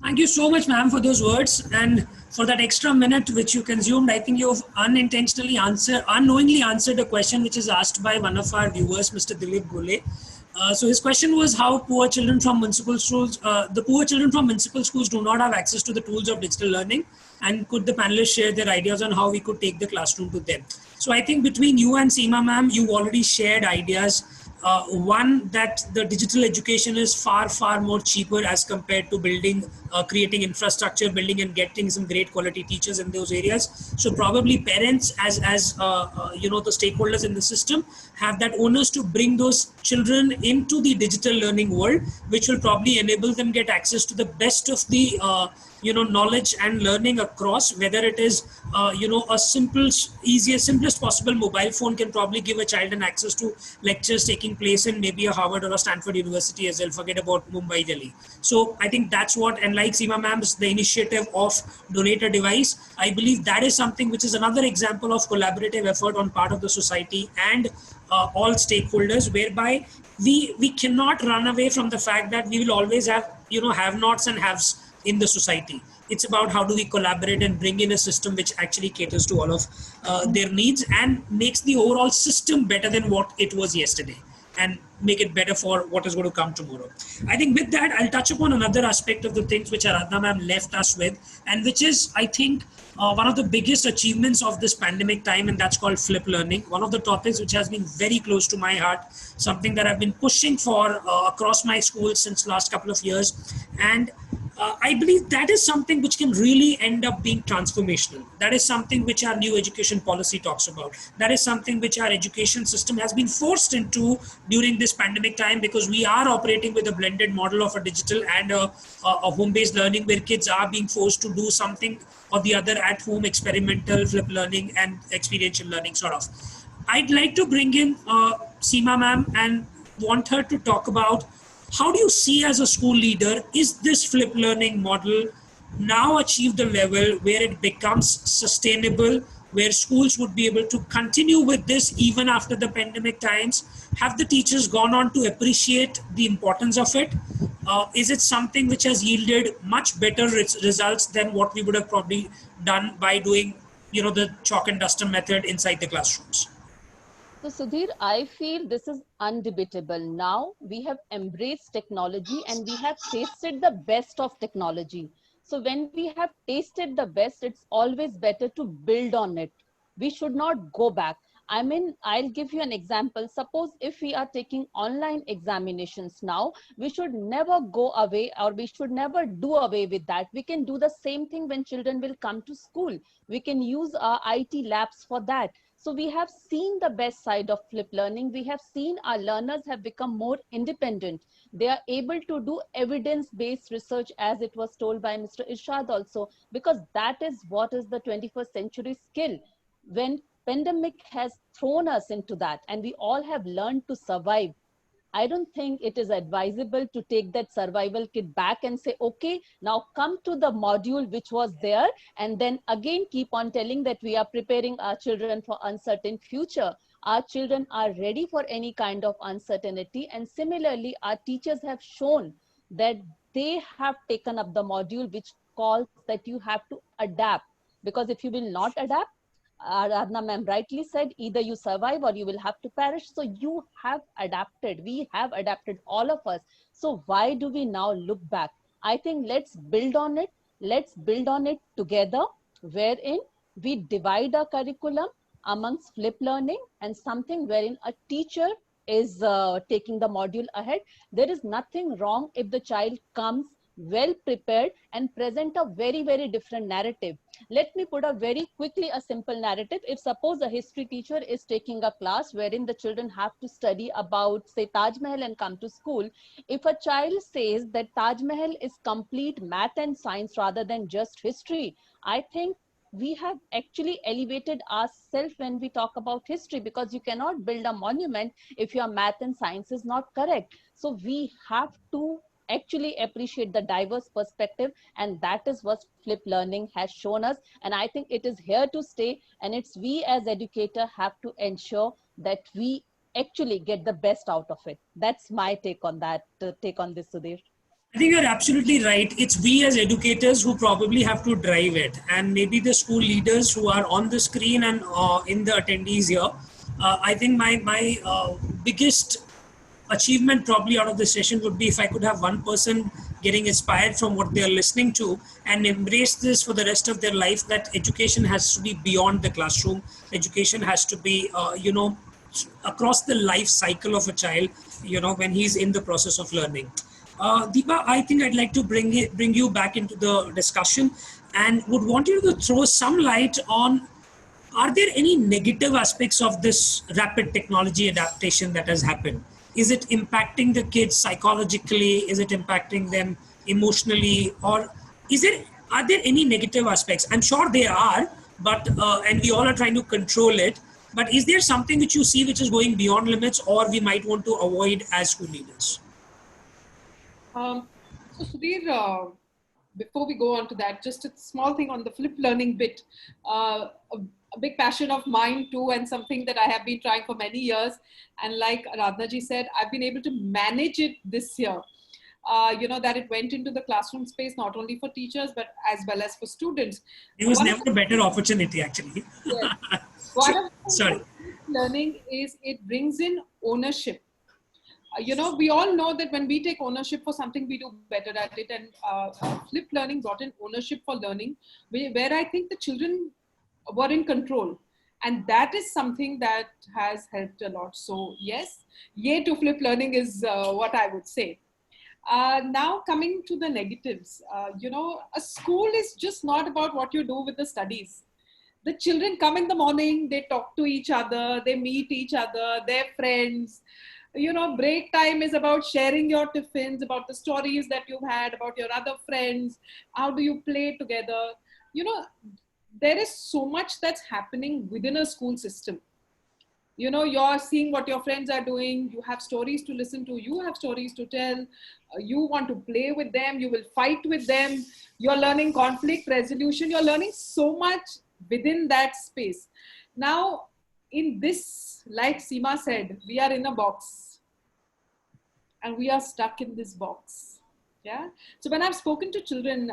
Thank you so much, ma'am, for those words and for that extra minute which you consumed. I think you've unknowingly answered a question which is asked by one of our viewers, Mr. Dilip Gule. So his question was how poor children from municipal schools, do not have access to the tools of digital learning, and could the panelists share their ideas on how we could take the classroom to them? So I think between you and Seema ma'am, you've already shared ideas. One, that the digital education is far, far more cheaper as compared to building, creating infrastructure, building and getting some great quality teachers in those areas. So probably parents as the stakeholders in the system have that onus to bring those children into the digital learning world, which will probably enable them get access to the best of the knowledge and learning across, whether it is a simplest possible mobile phone can probably give a child an access to lectures taking place in maybe a Harvard or a Stanford University as well, forget about Mumbai, Delhi. So I think that's what, and like Seema ma'am's, the initiative of Donate a Device, I believe that is something which is another example of collaborative effort on part of the society and all stakeholders, whereby we cannot run away from the fact that we will always have, have-nots and haves in the society. It's about how do we collaborate and bring in a system which actually caters to all of their needs and makes the overall system better than what it was yesterday and make it better for what is going to come tomorrow. I think with that, I'll touch upon another aspect of the things which Aradhana ma'am left us with, and which is, I think, one of the biggest achievements of this pandemic time, and that's called flip learning. One of the topics which has been very close to my heart, something that I've been pushing for across my schools since last couple of years. And I believe that is something which can really end up being transformational. That is something which our new education policy talks about. That is something which our education system has been forced into during this pandemic time, because we are operating with a blended model of a digital and a home-based learning, where kids are being forced to do something or the other at home, experimental, flip learning and experiential learning sort of. I'd like to bring in Seema ma'am and want her to talk about, how do you see as a school leader, is this flip learning model now achieved the level where it becomes sustainable, where schools would be able to continue with this even after the pandemic times? Have the teachers gone on to appreciate the importance of it? Is it something which has yielded much better results than what we would have probably done by doing, the chalk and duster method inside the classrooms? So Sudhir, I feel this is undebatable. Now we have embraced technology and we have tasted the best of technology. So when we have tasted the best, it's always better to build on it. We should not go back. I mean, I'll give you an example. Suppose if we are taking online examinations now, we should never go away, or we should never do away with that. We can do the same thing when children will come to school. We can use our IT labs for that. So we have seen the best side of flipped learning. We have seen our learners have become more independent. They are able to do evidence-based research, as it was told by Mr. Irshad also, because that is what is the 21st century skill. When pandemic has thrown us into that and we all have learned to survive, I don't think it is advisable to take that survival kit back and say, okay, now come to the module which was there, and then again keep on telling that we are preparing our children for uncertain future. Our children are ready for any kind of uncertainty. And similarly, our teachers have shown that they have taken up the module which calls that you have to adapt. Because if you will not adapt, Aradhana ma'am rightly said, either you survive or you will have to perish. So you have adapted. We have adapted, all of us. So why do we now look back? I think let's build on it. Let's build on it together, wherein we divide our curriculum amongst flip learning and something wherein a teacher is taking the module ahead. There is nothing wrong if the child comes well prepared and present a very, very different narrative. Let me put a very quickly a simple narrative. If suppose a history teacher is taking a class wherein the children have to study about, say, Taj Mahal and come to school, if a child says that Taj Mahal is complete math and science rather than just history, I think we have actually elevated ourselves when we talk about history, because you cannot build a monument if your math and science is not correct. So we have to actually appreciate the diverse perspective, and that is what flip learning has shown us. And I think it is here to stay, and it's we as educator have to ensure that we actually get the best out of it. That's my take on that, take on this, Sudhir. I think you're absolutely right. It's we as educators who probably have to drive it, and maybe the school leaders who are on the screen and in the attendees here. I think my biggest achievement probably out of this session would be if I could have one person getting inspired from what they're listening to and embrace this for the rest of their life, that education has to be beyond the classroom. Education has to be, across the life cycle of a child, when he's in the process of learning. Deepa, I think I'd like to bring you back into the discussion and would want you to throw some light on, are there any negative aspects of this rapid technology adaptation that has happened? Is it impacting the kids psychologically? Is it impacting them emotionally? Or are there any negative aspects? I'm sure there are, but and we all are trying to control it. But is there something which you see which is going beyond limits, or we might want to avoid as school leaders? So Sudhir, before we go on to that, just a small thing on the flip learning bit. A big passion of mine too, and something that I have been trying for many years. And like Aradhana ji said, I've been able to manage it this year. That it went into the classroom space, not only for teachers, but as well as for students. It was never a better opportunity, actually. Yes. One of the Sorry. learning is it brings in ownership. We all know that when we take ownership for something, we do better at it. And flipped learning brought in ownership for learning, where I think the children were in control. And that is something that has helped a lot. So yes, yay to flipped learning is what I would say. Now coming to the negatives, a school is just not about what you do with the studies. The children come in the morning, they talk to each other, they meet each other, their friends. Break time is about sharing your tiffins, about the stories that you've had, about your other friends. How do you play together? There is so much that's happening within a school system. You're seeing what your friends are doing. You have stories to listen to. You have stories to tell. You want to play with them. You will fight with them. You're learning conflict resolution. You're learning so much within that space. Now, in this, like Seema said, we are in a box and we are stuck in this box. Yeah. So when I've spoken to children,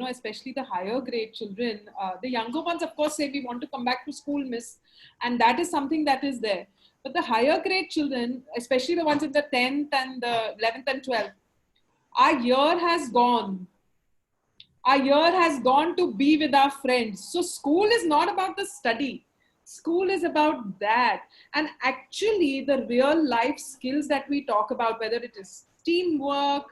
especially the higher grade children, the younger ones, of course, say we want to come back to school, miss. And that is something that is there. But the higher grade children, especially the ones in the 10th and the 11th and 12th, our year has gone. Our year has gone to be with our friends. So school is not about the study. School is about that. And actually the real life skills that we talk about, whether it is teamwork,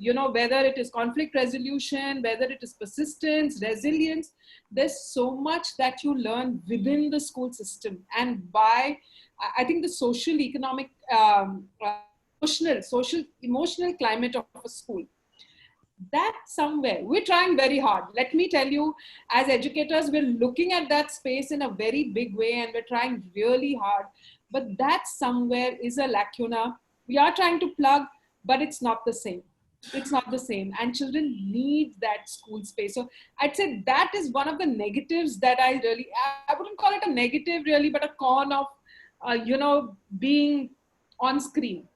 you know, whether it is conflict resolution, whether it is persistence, resilience. There's so much that you learn within the school system, and by, I think, the social, economic, emotional climate of a school. That somewhere we're trying very hard. Let me tell you, as educators, we're looking at that space in a very big way, and we're trying really hard. But that somewhere is a lacuna. We are trying to plug, but it's not the same. It's not the same, and children need that school space. So I'd say that is one of the negatives that I wouldn't call it a negative really, but a con of, you know, being on screen.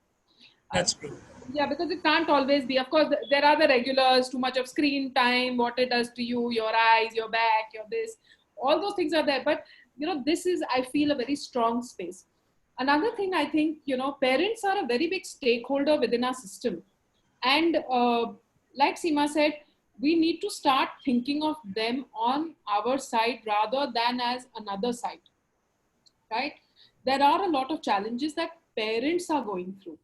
That's true. Yeah, because it can't always be. Of course, there are the regulars, too much of screen time, what it does to you, your eyes, your back, your this, all those things are there. But, you know, this is, I feel, a very strong space. Another thing, I think, you know, parents are a very big stakeholder within our system. And like Seema said, we need to start thinking of them on our side rather than as another side, right? There are a lot of challenges that parents are going through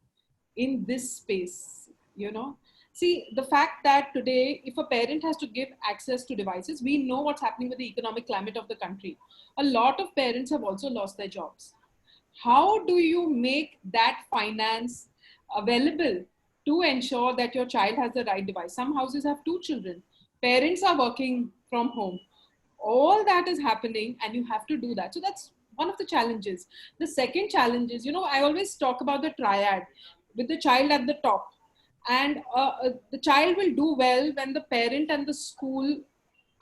in this space, you know. See, the fact that today, if a parent has to give access to devices, we know what's happening with the economic climate of the country. A lot of parents have also lost their jobs. How do you make that finance available to ensure that your child has the right device? Some houses have 2 children. Parents are working from home. All that is happening, and you have to do that. So that's one of the challenges. The second challenge is, you know, I always talk about the triad with the child at the top. And the child will do well when the parent and the school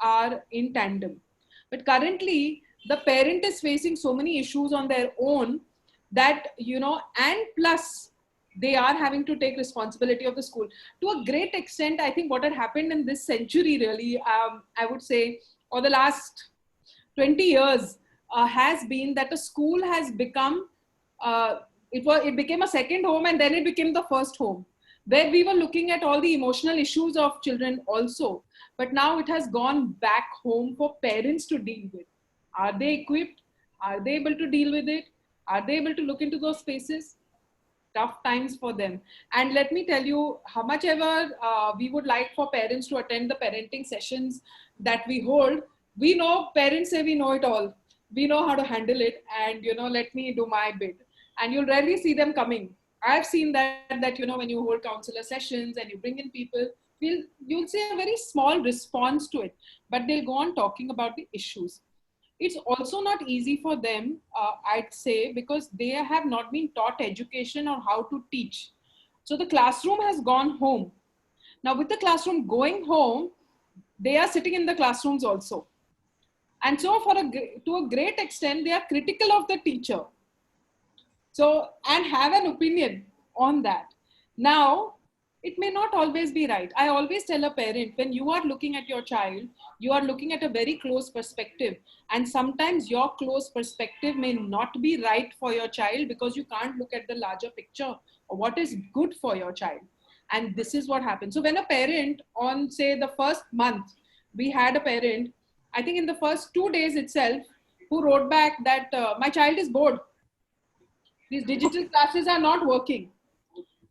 are in tandem. But currently, the parent is facing so many issues on their own that, you know, and plus they are having to take responsibility of the school. To a great extent, I think what had happened in this century really, I would say, or the last 20 years, has been that a school has become, it became a second home, and then it became the first home, where we were looking at all the emotional issues of children also. But now it has gone back home for parents to deal with. Are they equipped? Are they able to deal with it? Are they able to look into those spaces? Tough times for them. And let me tell you, how much ever we would like for parents to attend the parenting sessions that we hold, we know parents say we know it all. We know how to handle it, and, you know, let me do my bit. And you'll rarely see them coming. I've seen that, you know, when you hold counselor sessions and you bring in people, you'll see a very small response to it, but they'll go on talking about the issues. It's also not easy for them, I'd say, because they have not been taught education on how to teach. So the classroom has gone home. Now with the classroom going home, they are sitting in the classrooms also. And so to a great extent, they are critical of the teacher. So, and have an opinion on that. Now, it may not always be right. I always tell a parent, when you are looking at your child, you are looking at a very close perspective. And sometimes your close perspective may not be right for your child, because you can't look at the larger picture or what is good for your child. And this is what happens. So when a parent, on say the first month, we had a parent, I think in the first 2 days itself, who wrote back that my child is bored. These digital classes are not working.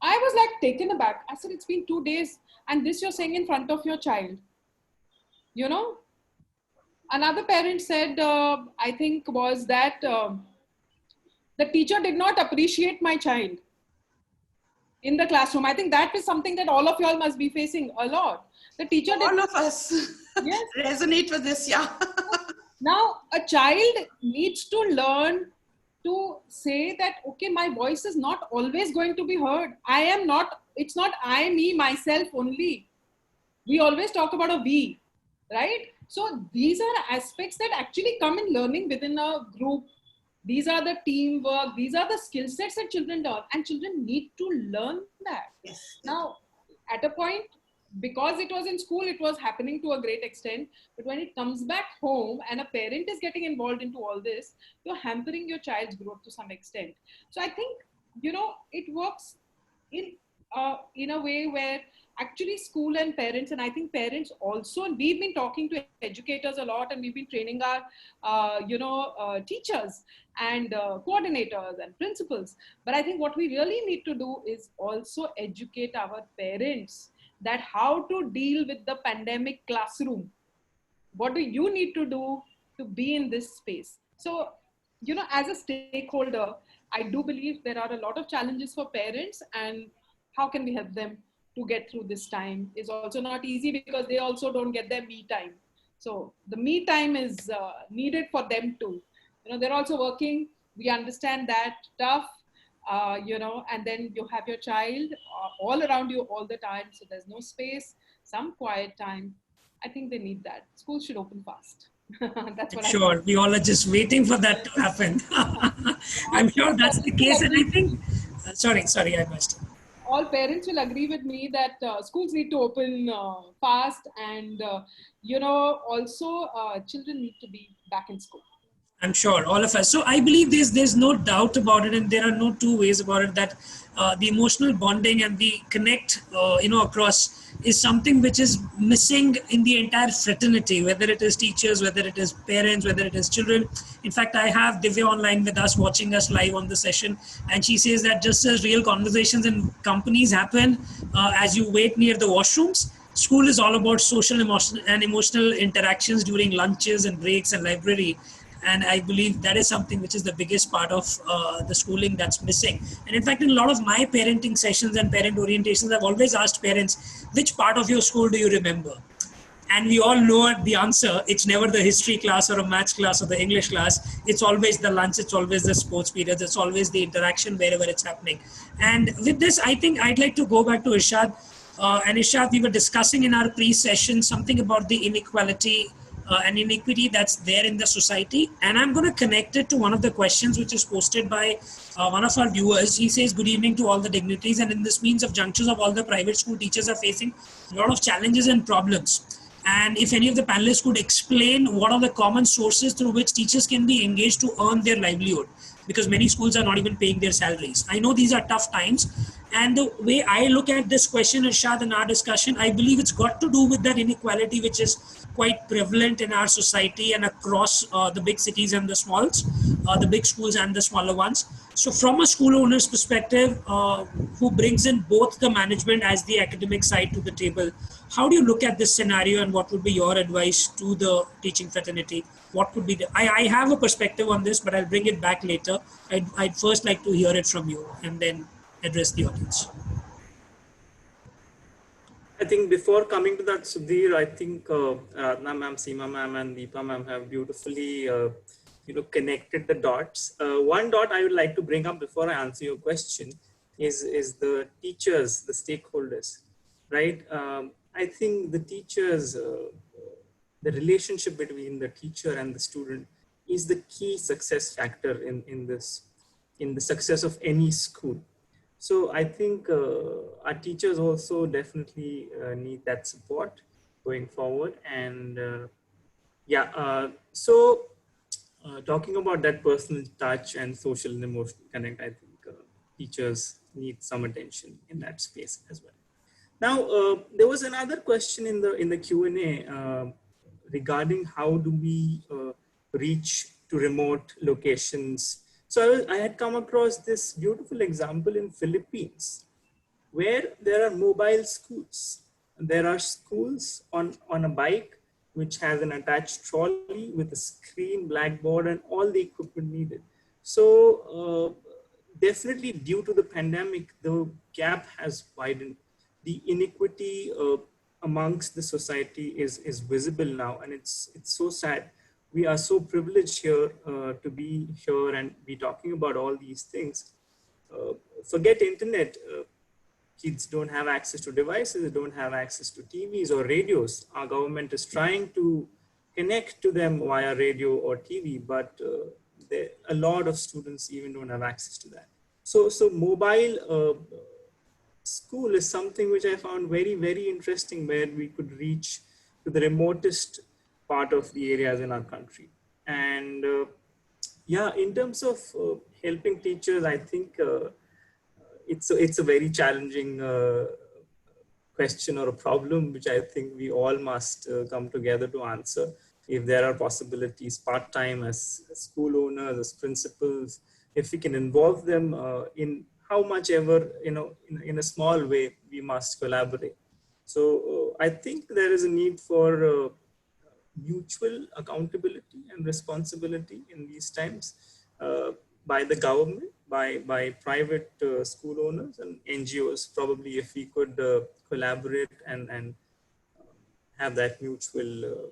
I was like taken aback. I said, it's been 2 days and this you're saying in front of your child. You know, another parent said, I think was that the teacher did not appreciate my child in the classroom. I think that is something that all of y'all must be facing a lot. The teacher all of us yes. resonate with this, yeah. Now, a child needs to learn to say that, okay, my voice is not always going to be heard. I am not, it's not I, me, myself only. We always talk about a we, right? So these are aspects that actually come in learning within a group. These are the teamwork. These are the skill sets that children learn, and children need to learn that. Yes. Now, at a point, because it was in school, it was happening to a great extent. But when it comes back home and a parent is getting involved into all this, you're hampering your child's growth to some extent. So I think, you know, it works in a way where actually school and parents, and I think parents also, and we've been talking to educators a lot, and we've been training our, teachers and coordinators and principals. But I think what we really need to do is also educate our parents that how to deal with the pandemic classroom. What do you need to do to be in this space? So, as a stakeholder, I do believe there are a lot of challenges for parents, and how can we help them to get through this time is also not easy because they also don't get their me time. So the me time is needed for them too. They're also working. We understand that tough, and then you have your child all around you all the time. So there's no space, some quiet time. I think they need that. Schools should open fast. That's what I think. Sure, we all are just waiting for that to happen. I'm sure that's the case, and I think. Sorry, I missed. All parents will agree with me that schools need to open fast, and also children need to be back in school. I'm sure all of us. So I believe there's no doubt about it, and there are no two ways about it that the emotional bonding and the connect, across is something which is missing in the entire fraternity, whether it is teachers, whether it is parents, whether it is children. In fact, I have Divya online with us, watching us live on the session, and she says that just as real conversations in companies happen as you wait near the washrooms, school is all about social and emotional interactions during lunches and breaks and library. And I believe that is something which is the biggest part of the schooling that's missing. And in fact, in a lot of my parenting sessions and parent orientations, I've always asked parents, which part of your school do you remember? And we all know the answer. It's never the history class or a maths class or the English class. It's always the lunch. It's always the sports periods. It's always the interaction wherever it's happening. And with this, I think I'd like to go back to Irshad. And Irshad, we were discussing in our pre-session something about the inequality and inequity that's there in the society. And I'm going to connect it to one of the questions which is posted by one of our viewers. He says, good evening to all the dignitaries. And in this means of junctures of all the private school teachers are facing a lot of challenges and problems. And if any of the panelists could explain what are the common sources through which teachers can be engaged to earn their livelihood, because many schools are not even paying their salaries. I know these are tough times. And the way I look at this question, Irshad, in our discussion, I believe it's got to do with that inequality, which is quite prevalent in our society and across the big cities and the smalls, the big schools and the smaller ones. So from a school owner's perspective, who brings in both the management as the academic side to the table, how do you look at this scenario, and what would be your advice to the teaching fraternity? What could be the, I have a perspective on this, but I'll bring it back later. I'd first like to hear it from you and then address the audience. I think before coming to that, Sudhir, I think Ratna ma'am, Seema ma'am, and Deepa ma'am have beautifully, connected the dots. One dot I would like to bring up before I answer your question is the teachers, the stakeholders, right? I think the teachers, the relationship between the teacher and the student is the key success factor in the success of any school. So I think our teachers also definitely need that support going forward. And talking about that personal touch and social and emotional connect, I think teachers need some attention in that space as well. Now, there was another question in the Q&A regarding how do we reach to remote locations. So I had come across this beautiful example in Philippines, where there are mobile schools. There are schools on a bike, which has an attached trolley with a screen, blackboard, and all the equipment needed. So definitely due to the pandemic, the gap has widened. The inequity amongst the society is visible now, and it's so sad. We are so privileged here to be here and be talking about all these things. Forget internet. Kids don't have access to devices, they don't have access to TVs or radios. Our government is trying to connect to them via radio or TV, but a lot of students even don't have access to that. So mobile school is something which I found very, very interesting, where we could reach to the remotest part of the areas in our country. And in terms of helping teachers, I think it's a very challenging question or a problem, which I think we all must come together to answer. If there are possibilities part-time as school owners, as principals, if we can involve them in how much ever, in a small way, we must collaborate. So I think there is a need for mutual accountability and responsibility in these times by the government, by private school owners and NGOs. Probably if we could collaborate and have that mutual,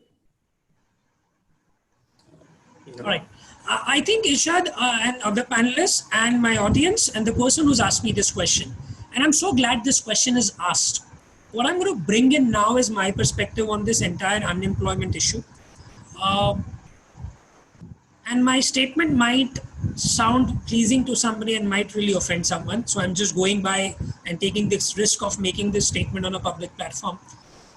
All right. I think Ishad and other panelists and my audience and the person who's asked me this question, and I'm so glad this question is asked. What I'm going to bring in now is my perspective on this entire unemployment issue. And my statement might sound pleasing to somebody and might really offend someone. So I'm just going by and taking this risk of making this statement on a public platform.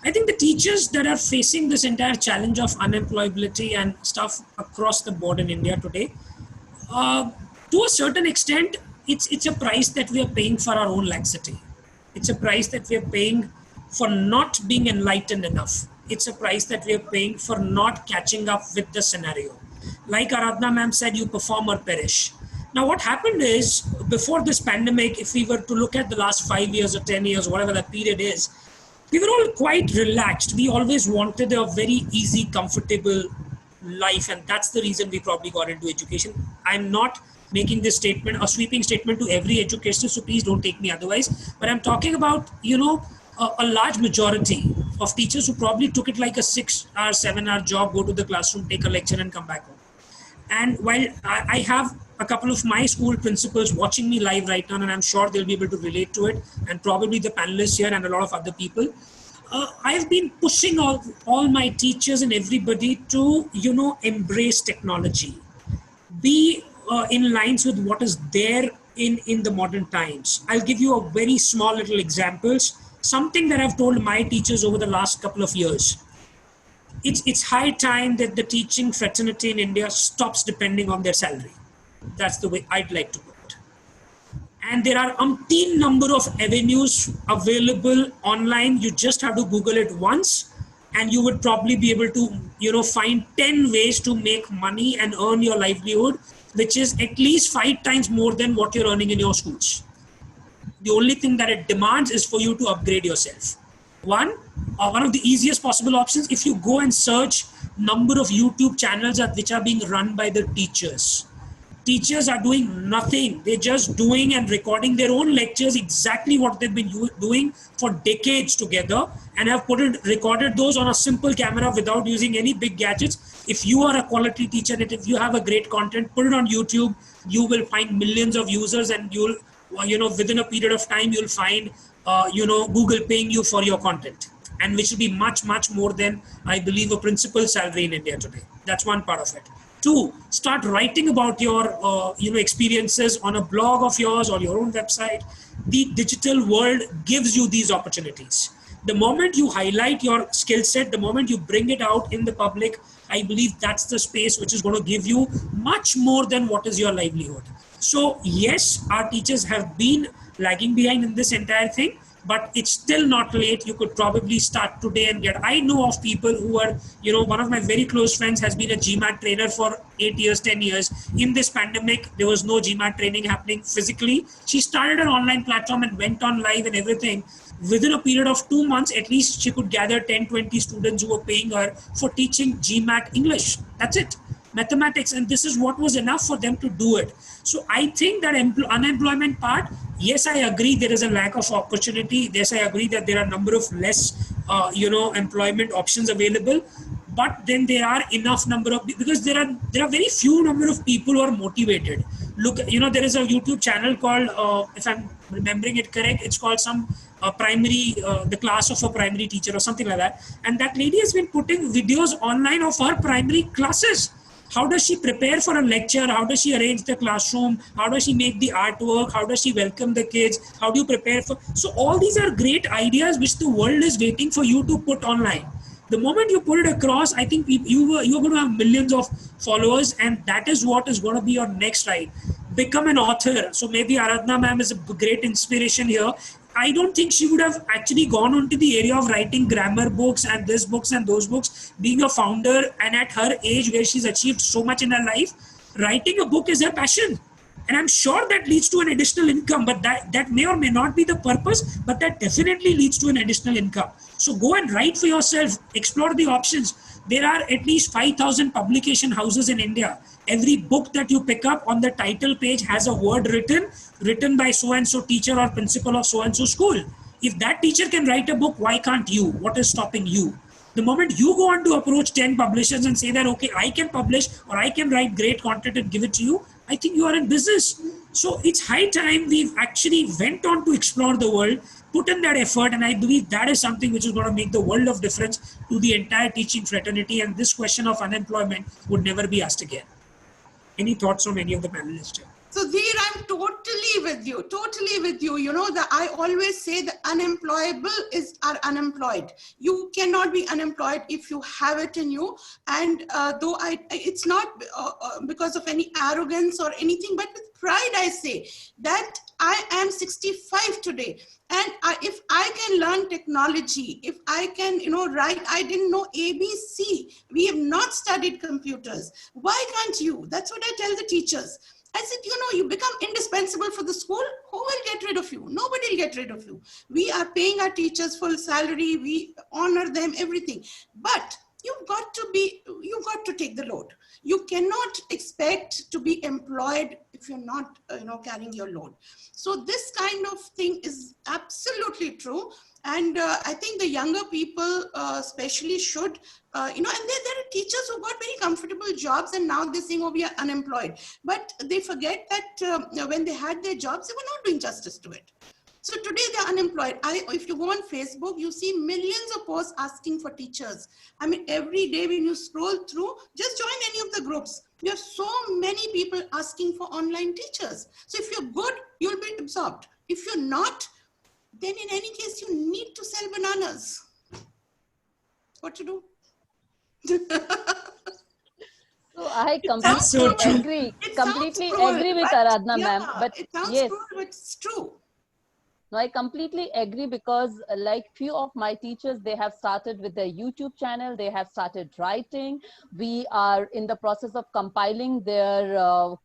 I think the teachers that are facing this entire challenge of unemployability and stuff across the board in India today, to a certain extent, it's a price that we are paying for our own laxity. It's a price that we are paying for not being enlightened enough. It's a price that we are paying for not catching up with the scenario. Like Aradhana ma'am said, you perform or perish. Now, what happened is, before this pandemic, if we were to look at the last 5 years or 10 years, whatever that period is, we were all quite relaxed. We always wanted a very easy, comfortable life. And that's the reason we probably got into education. I'm not making this statement, a sweeping statement to every educator, so please don't take me otherwise. But I'm talking about, a large majority of teachers who probably took it like a 6-hour, 7-hour job, go to the classroom, take a lecture and come back home. And while I have a couple of my school principals watching me live right now, and I'm sure they'll be able to relate to it, and probably the panelists here and a lot of other people, I've been pushing all my teachers and everybody to, embrace technology. Be in lines with what is there in the modern times. I'll give you a very small little examples. Something that I've told my teachers over the last couple of years. It's high time that the teaching fraternity in India stops depending on their salary. That's the way I'd like to put it. And there are umpteen number of avenues available online. You just have to Google it once and you would probably be able to, find 10 ways to make money and earn your livelihood, which is at least 5 times more than what you're earning in your schools. The only thing that it demands is for you to upgrade yourself. One of the easiest possible options, if you go and search number of YouTube channels which are being run by the teachers. Teachers are doing nothing. They're just doing and recording their own lectures, exactly what they've been doing for decades together, and have recorded those on a simple camera without using any big gadgets. If you are a quality teacher and if you have a great content, put it on YouTube, you will find millions of users, and you'll within a period of time, you'll find, Google paying you for your content, and which will be much, much more than, I believe, a principal salary in India today. That's one part of it. 2, start writing about your, experiences on a blog of yours or your own website. The digital world gives you these opportunities. The moment you highlight your skill set, the moment you bring it out in the public, I believe that's the space which is going to give you much more than what is your livelihood. So yes, our teachers have been lagging behind in this entire thing, but it's still not late. You could probably start today and I know of people who are, one of my very close friends has been a GMAT trainer for 8 years, 10 years. In this pandemic, there was no GMAT training happening physically. She started an online platform and went on live and everything. Within a period of 2 months, at least she could gather 10, 20 students who were paying her for teaching GMAT English. That's it. Mathematics, and this is what was enough for them to do it. So I think that unemployment part, yes, I agree there is a lack of opportunity. Yes, I agree that there are a number of less, employment options available. But then there are enough number of, because there are very few number of people who are motivated. Look, there is a YouTube channel called, if I'm remembering it correct, it's called some primary, the class of a primary teacher or something like that. And that lady has been putting videos online of her primary classes. How does she prepare for a lecture? How does she arrange the classroom? How does she make the artwork? How does she welcome the kids? How do you prepare for? So all these are great ideas which the world is waiting for you to put online. The moment you put it across, I think you're going to have millions of followers, and that is what is going to be your next ride. Become an author. So maybe Aradhana ma'am is a great inspiration here. I don't think she would have actually gone on to the area of writing grammar books and this books and those books, being a founder, and at her age where she's achieved so much in her life, writing a book is her passion. And I'm sure that leads to an additional income, but that may or may not be the purpose, but that definitely leads to an additional income. So go and write for yourself, explore the options. There are at least 5,000 publication houses in India. Every book that you pick up, on the title page has a word written by so-and-so teacher or principal of so-and-so school. If that teacher can write a book, why can't you? What is stopping you? The moment you go on to approach 10 publishers and say that, okay, I can publish or I can write great content and give it to you, I think you are in business. So it's high time we actually went on to explore the world, put in that effort, and I believe that is something which is going to make the world of difference to the entire teaching fraternity, and this question of unemployment would never be asked again. Any thoughts from any of the panelists here? So Dheer, I'm totally with you, totally with you. You know, that I always say the unemployable are unemployed. You cannot be unemployed if you have it in you. And though it's not because of any arrogance or anything, but with pride I say that I am 65 today. And if I can learn technology, if I can, write, I didn't know ABC. We have not studied computers. Why can't you? That's what I tell the teachers. I said, you become indispensable for the school. Who will get rid of you? Nobody will get rid of you. We are paying our teachers full salary. We honor them, everything. But you've got to take the load. You cannot expect to be employed if you're not, carrying your load. So this kind of thing is absolutely true. And I think the younger people especially should, and there are teachers who got very comfortable jobs and now they're saying, oh, we are unemployed. But they forget that when they had their jobs, they were not doing justice to it. So today they're unemployed. If you go on Facebook, you see millions of posts asking for teachers. I mean, every day when you scroll through, just join any of the groups. There are so many people asking for online teachers. So if you're good, you'll be absorbed. If you're not, then in any case, you need to sell bananas. What to do? So I That's so true. completely agree with Aradhana ma'am. But it sounds yes, cruel, but it's true. no, I completely agree because like few of my teachers, they have started with their YouTube channel, they have started writing. We are in the process of compiling their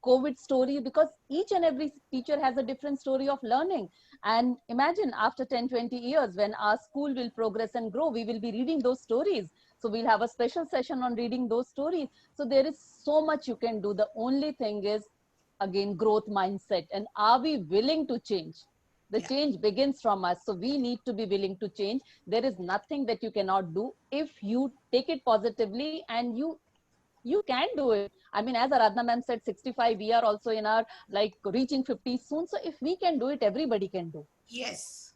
COVID story because each and every teacher has a different story of learning. And imagine after 10, 20 years, when our school will progress and grow, we will be reading those stories. So we'll have a special session on reading those stories. So there is so much you can do. The only thing is, again, growth mindset. And are we willing to change? The change begins from us. So we need to be willing to change. There is nothing that you cannot do if you take it positively and you can do it. I mean, as Aradhana ma'am said, 65, we are also in our reaching 50 soon. So if we can do it, everybody can do. Yes.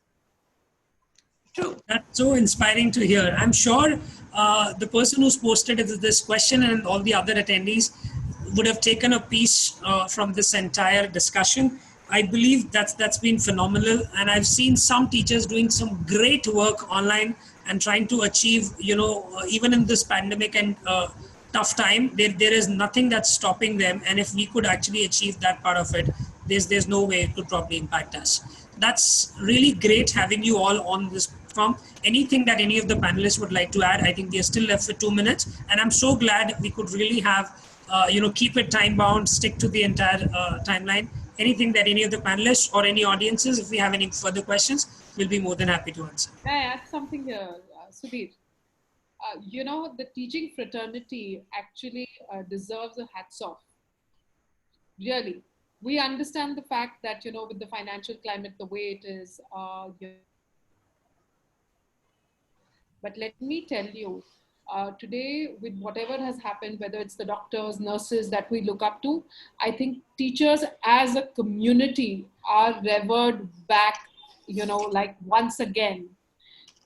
True. That's so inspiring to hear. I'm sure the person who's posted this question and all the other attendees would have taken a piece from this entire discussion. I believe that's been phenomenal. And I've seen some teachers doing some great work online and trying to achieve, even in this pandemic and tough time, there is nothing that's stopping them. And if we could actually achieve that part of it, there's no way it could probably impact us. That's really great having you all on this platform. Anything that any of the panelists would like to add? I think we are still left with 2 minutes. And I'm so glad we could really have, keep it time bound, stick to the entire timeline. Anything that any of the panelists or any audiences, if we have any further questions, we'll be more than happy to answer. Can I add something here, Sudhir? The teaching fraternity actually deserves a hats off. Really. We understand the fact that, with the financial climate the way it is, but let me tell you, today, with whatever has happened, whether it's the doctors, nurses that we look up to, I think teachers as a community are revered back, once again,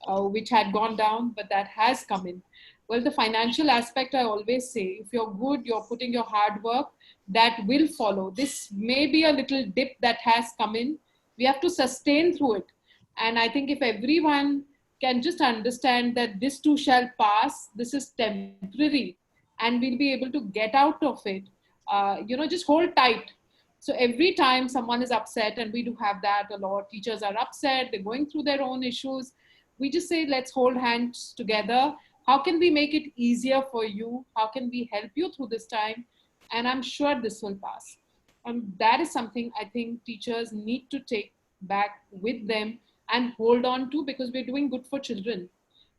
which had gone down, but that has come in. Well, the financial aspect, I always say, if you're good, you're putting your hard work, that will follow. This may be a little dip that has come in. We have to sustain through it. And I think if everyone can just understand that this too shall pass, this is temporary, and we'll be able to get out of it, just hold tight. So every time someone is upset, and we do have that a lot, teachers are upset, they're going through their own issues, we just say, let's hold hands together. How can we make it easier for you? How can we help you through this time? And I'm sure this will pass. And that is something I think teachers need to take back with them and hold on to, because we're doing good for children.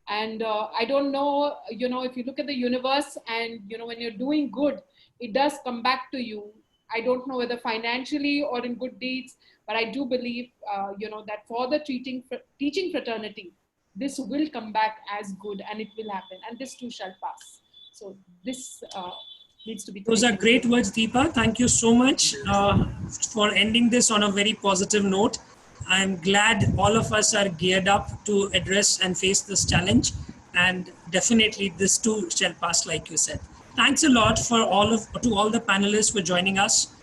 And I don't know, if you look at the universe and, when you're doing good, it does come back to you. I don't know whether financially or in good deeds, but I do believe, that for the teaching fraternity, this will come back as good, and it will happen, and this too shall pass. So this needs to be Those are taken. great words, Deepa. Thank you so much for ending this on a very positive note. I'm glad all of us are geared up to address and face this challenge. And definitely this too shall pass, like you said. Thanks a lot for to all the panelists for joining us.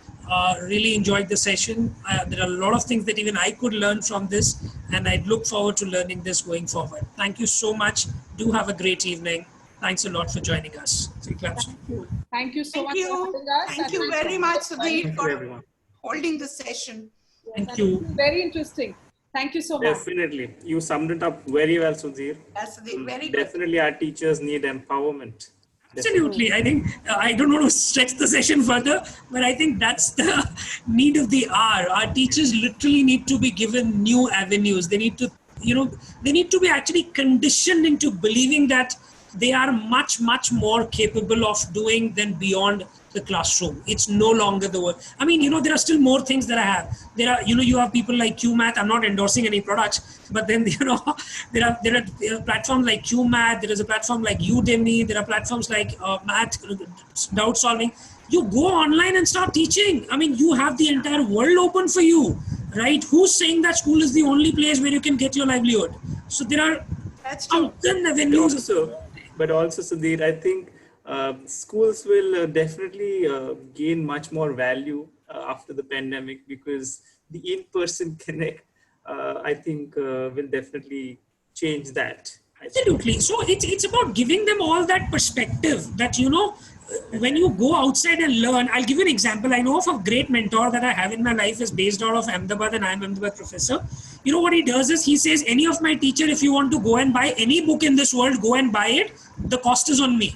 Really enjoyed the session. There are a lot of things that even I could learn from this, and I look forward to learning this going forward. Thank you so much. Do have a great evening. Thanks a lot for joining us. Thank you. Thank you so Thank much for you. having us. Thank you And very much, Thank Sudhir, you, for everyone. holding this session. Thank and you. it's been very interesting. Thank you so much. Definitely. You summed it up very well, Sudhir. That's very good. Definitely, our teachers need empowerment. Absolutely. I think I don't want to stretch the session further, but I think that's the need of the hour. Our teachers literally need to be given new avenues. They need to, they need to be actually conditioned into believing that they are much, much more capable of doing than beyond the classroom. It's no longer the word. I mean, there are still more things that I have. There are, you have people like QMath. I'm not endorsing any products, but then, there are platforms like QMath. There is a platform like Udemy. There are platforms like Math, Doubt Solving. You go online and start teaching. I mean, you have the entire world open for you, right? Who's saying that school is the only place where you can get your livelihood? So there are That's true. avenues. But also, Sudhir, I think schools will definitely gain much more value after the pandemic, because the in-person connect, I think, will definitely change that. Absolutely. So it's about giving them all that perspective that, when you go outside and learn. I'll give you an example. I know of a great mentor that I have in my life, is based out of Ahmedabad, and I'm Ahmedabad professor. You know what he does is, he says, any of my teacher, if you want to go and buy any book in this world, go and buy it. The cost is on me.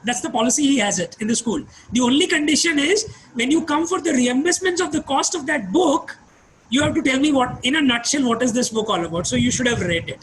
That's the policy he has it in the school. The only condition is, when you come for the reimbursements of the cost of that book, you have to tell me what, in a nutshell, what is this book all about? So you should have read it.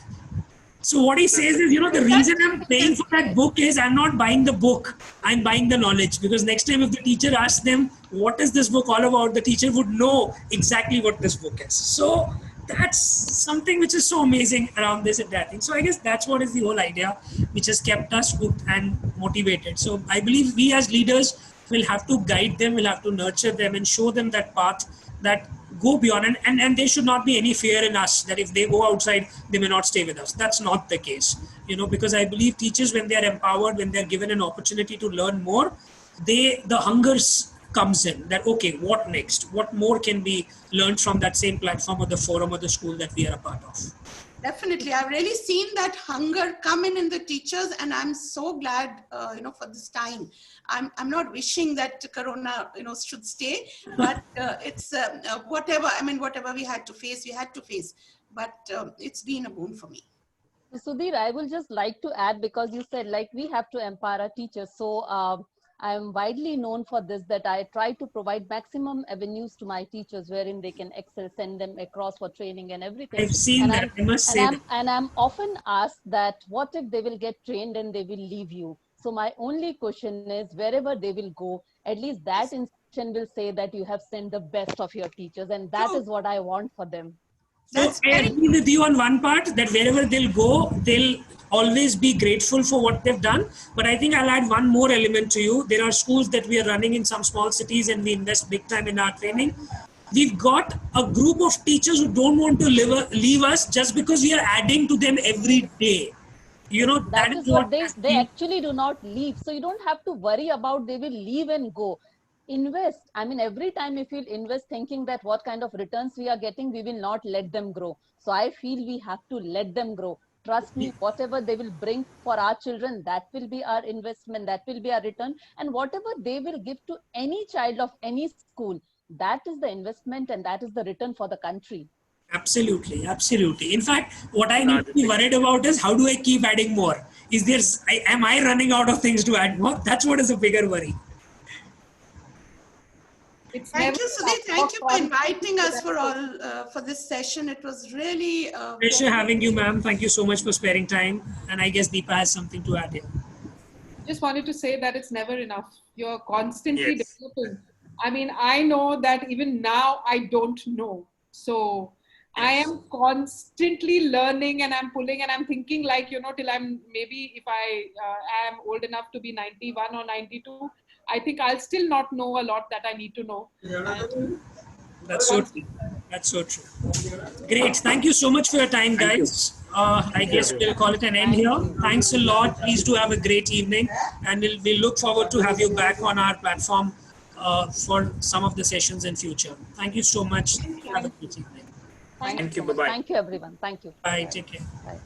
So what he says is, the reason I'm paying for that book is, I'm not buying the book, I'm buying the knowledge. Because next time if the teacher asks them, what is this book all about, the teacher would know exactly what this book is. So that's something which is so amazing around this entire thing. So I guess that's what is the whole idea, which has kept us hooked and motivated. So I believe we as leaders will have to guide them, will have to nurture them and show them that path, that go beyond, and there should not be any fear in us that if they go outside, they may not stay with us. That's not the case, because I believe teachers, when they are empowered, when they're given an opportunity to learn more, the hunger comes in, that, okay, what next? What more can be learned from that same platform or the forum or the school that we are a part of? Definitely. I've really seen that hunger come in the teachers, and I'm so glad, for this time. I'm not wishing that Corona, should stay, but it's whatever we had to face, but it's been a boon for me. Sudhir, I will just like to add, because you said we have to empower our teachers. So I am widely known for this, that I try to provide maximum avenues to my teachers wherein they can excel, send them across for training and everything. I've seen that. I must say that. And I'm often asked that, what if they will get trained and they will leave you? So my only question is, wherever they will go, at least that institution will say that you have sent the best of your teachers, and that is what I want for them. So I agree with you on one part, that wherever they'll go, they'll always be grateful for what they've done. But I think I'll add one more element to you. There are schools that we are running in some small cities, and we invest big time in our training. We've got a group of teachers who don't want to leave us just because we are adding to them every day. That is what they actually do not leave. So you don't have to worry about they will leave and go. Invest. I mean, every time if we'll invest thinking that what kind of returns we are getting, we will not let them grow. So I feel we have to let them grow. Trust me, whatever they will bring for our children, that will be our investment, that will be our return. And whatever they will give to any child of any school, that is the investment and that is the return for the country. Absolutely, absolutely. In fact, what I need to be worried about is, how do I keep adding more? Am I running out of things to add more? That's what is a bigger worry. It's Thank never you, Sudhir. enough Thank you for con- inviting us for for this session. It was really Pleasure having you, ma'am. Thank you so much for sparing time. And I guess Deepa has something to add here. Just wanted to say that it's never enough. You're constantly Yes. developing. I mean, I know that even now I don't know. So I Yes. am constantly learning and I'm pulling and I'm thinking like, till I'm maybe if I am old enough to be 91 or 92, I think I'll still not know a lot that I need to know. And That's so true. That's so true. Great. Thank you so much for your time, Thank you. guys. I guess we'll call it an end here. Thanks a lot. Please do have a great evening. And we'll look forward to have you back on our platform for some of the sessions in future. Thank you so much. Have a great evening. thank Thank so you. much. Bye-bye. Thank you, everyone. Thank you. Bye. Take care. Bye.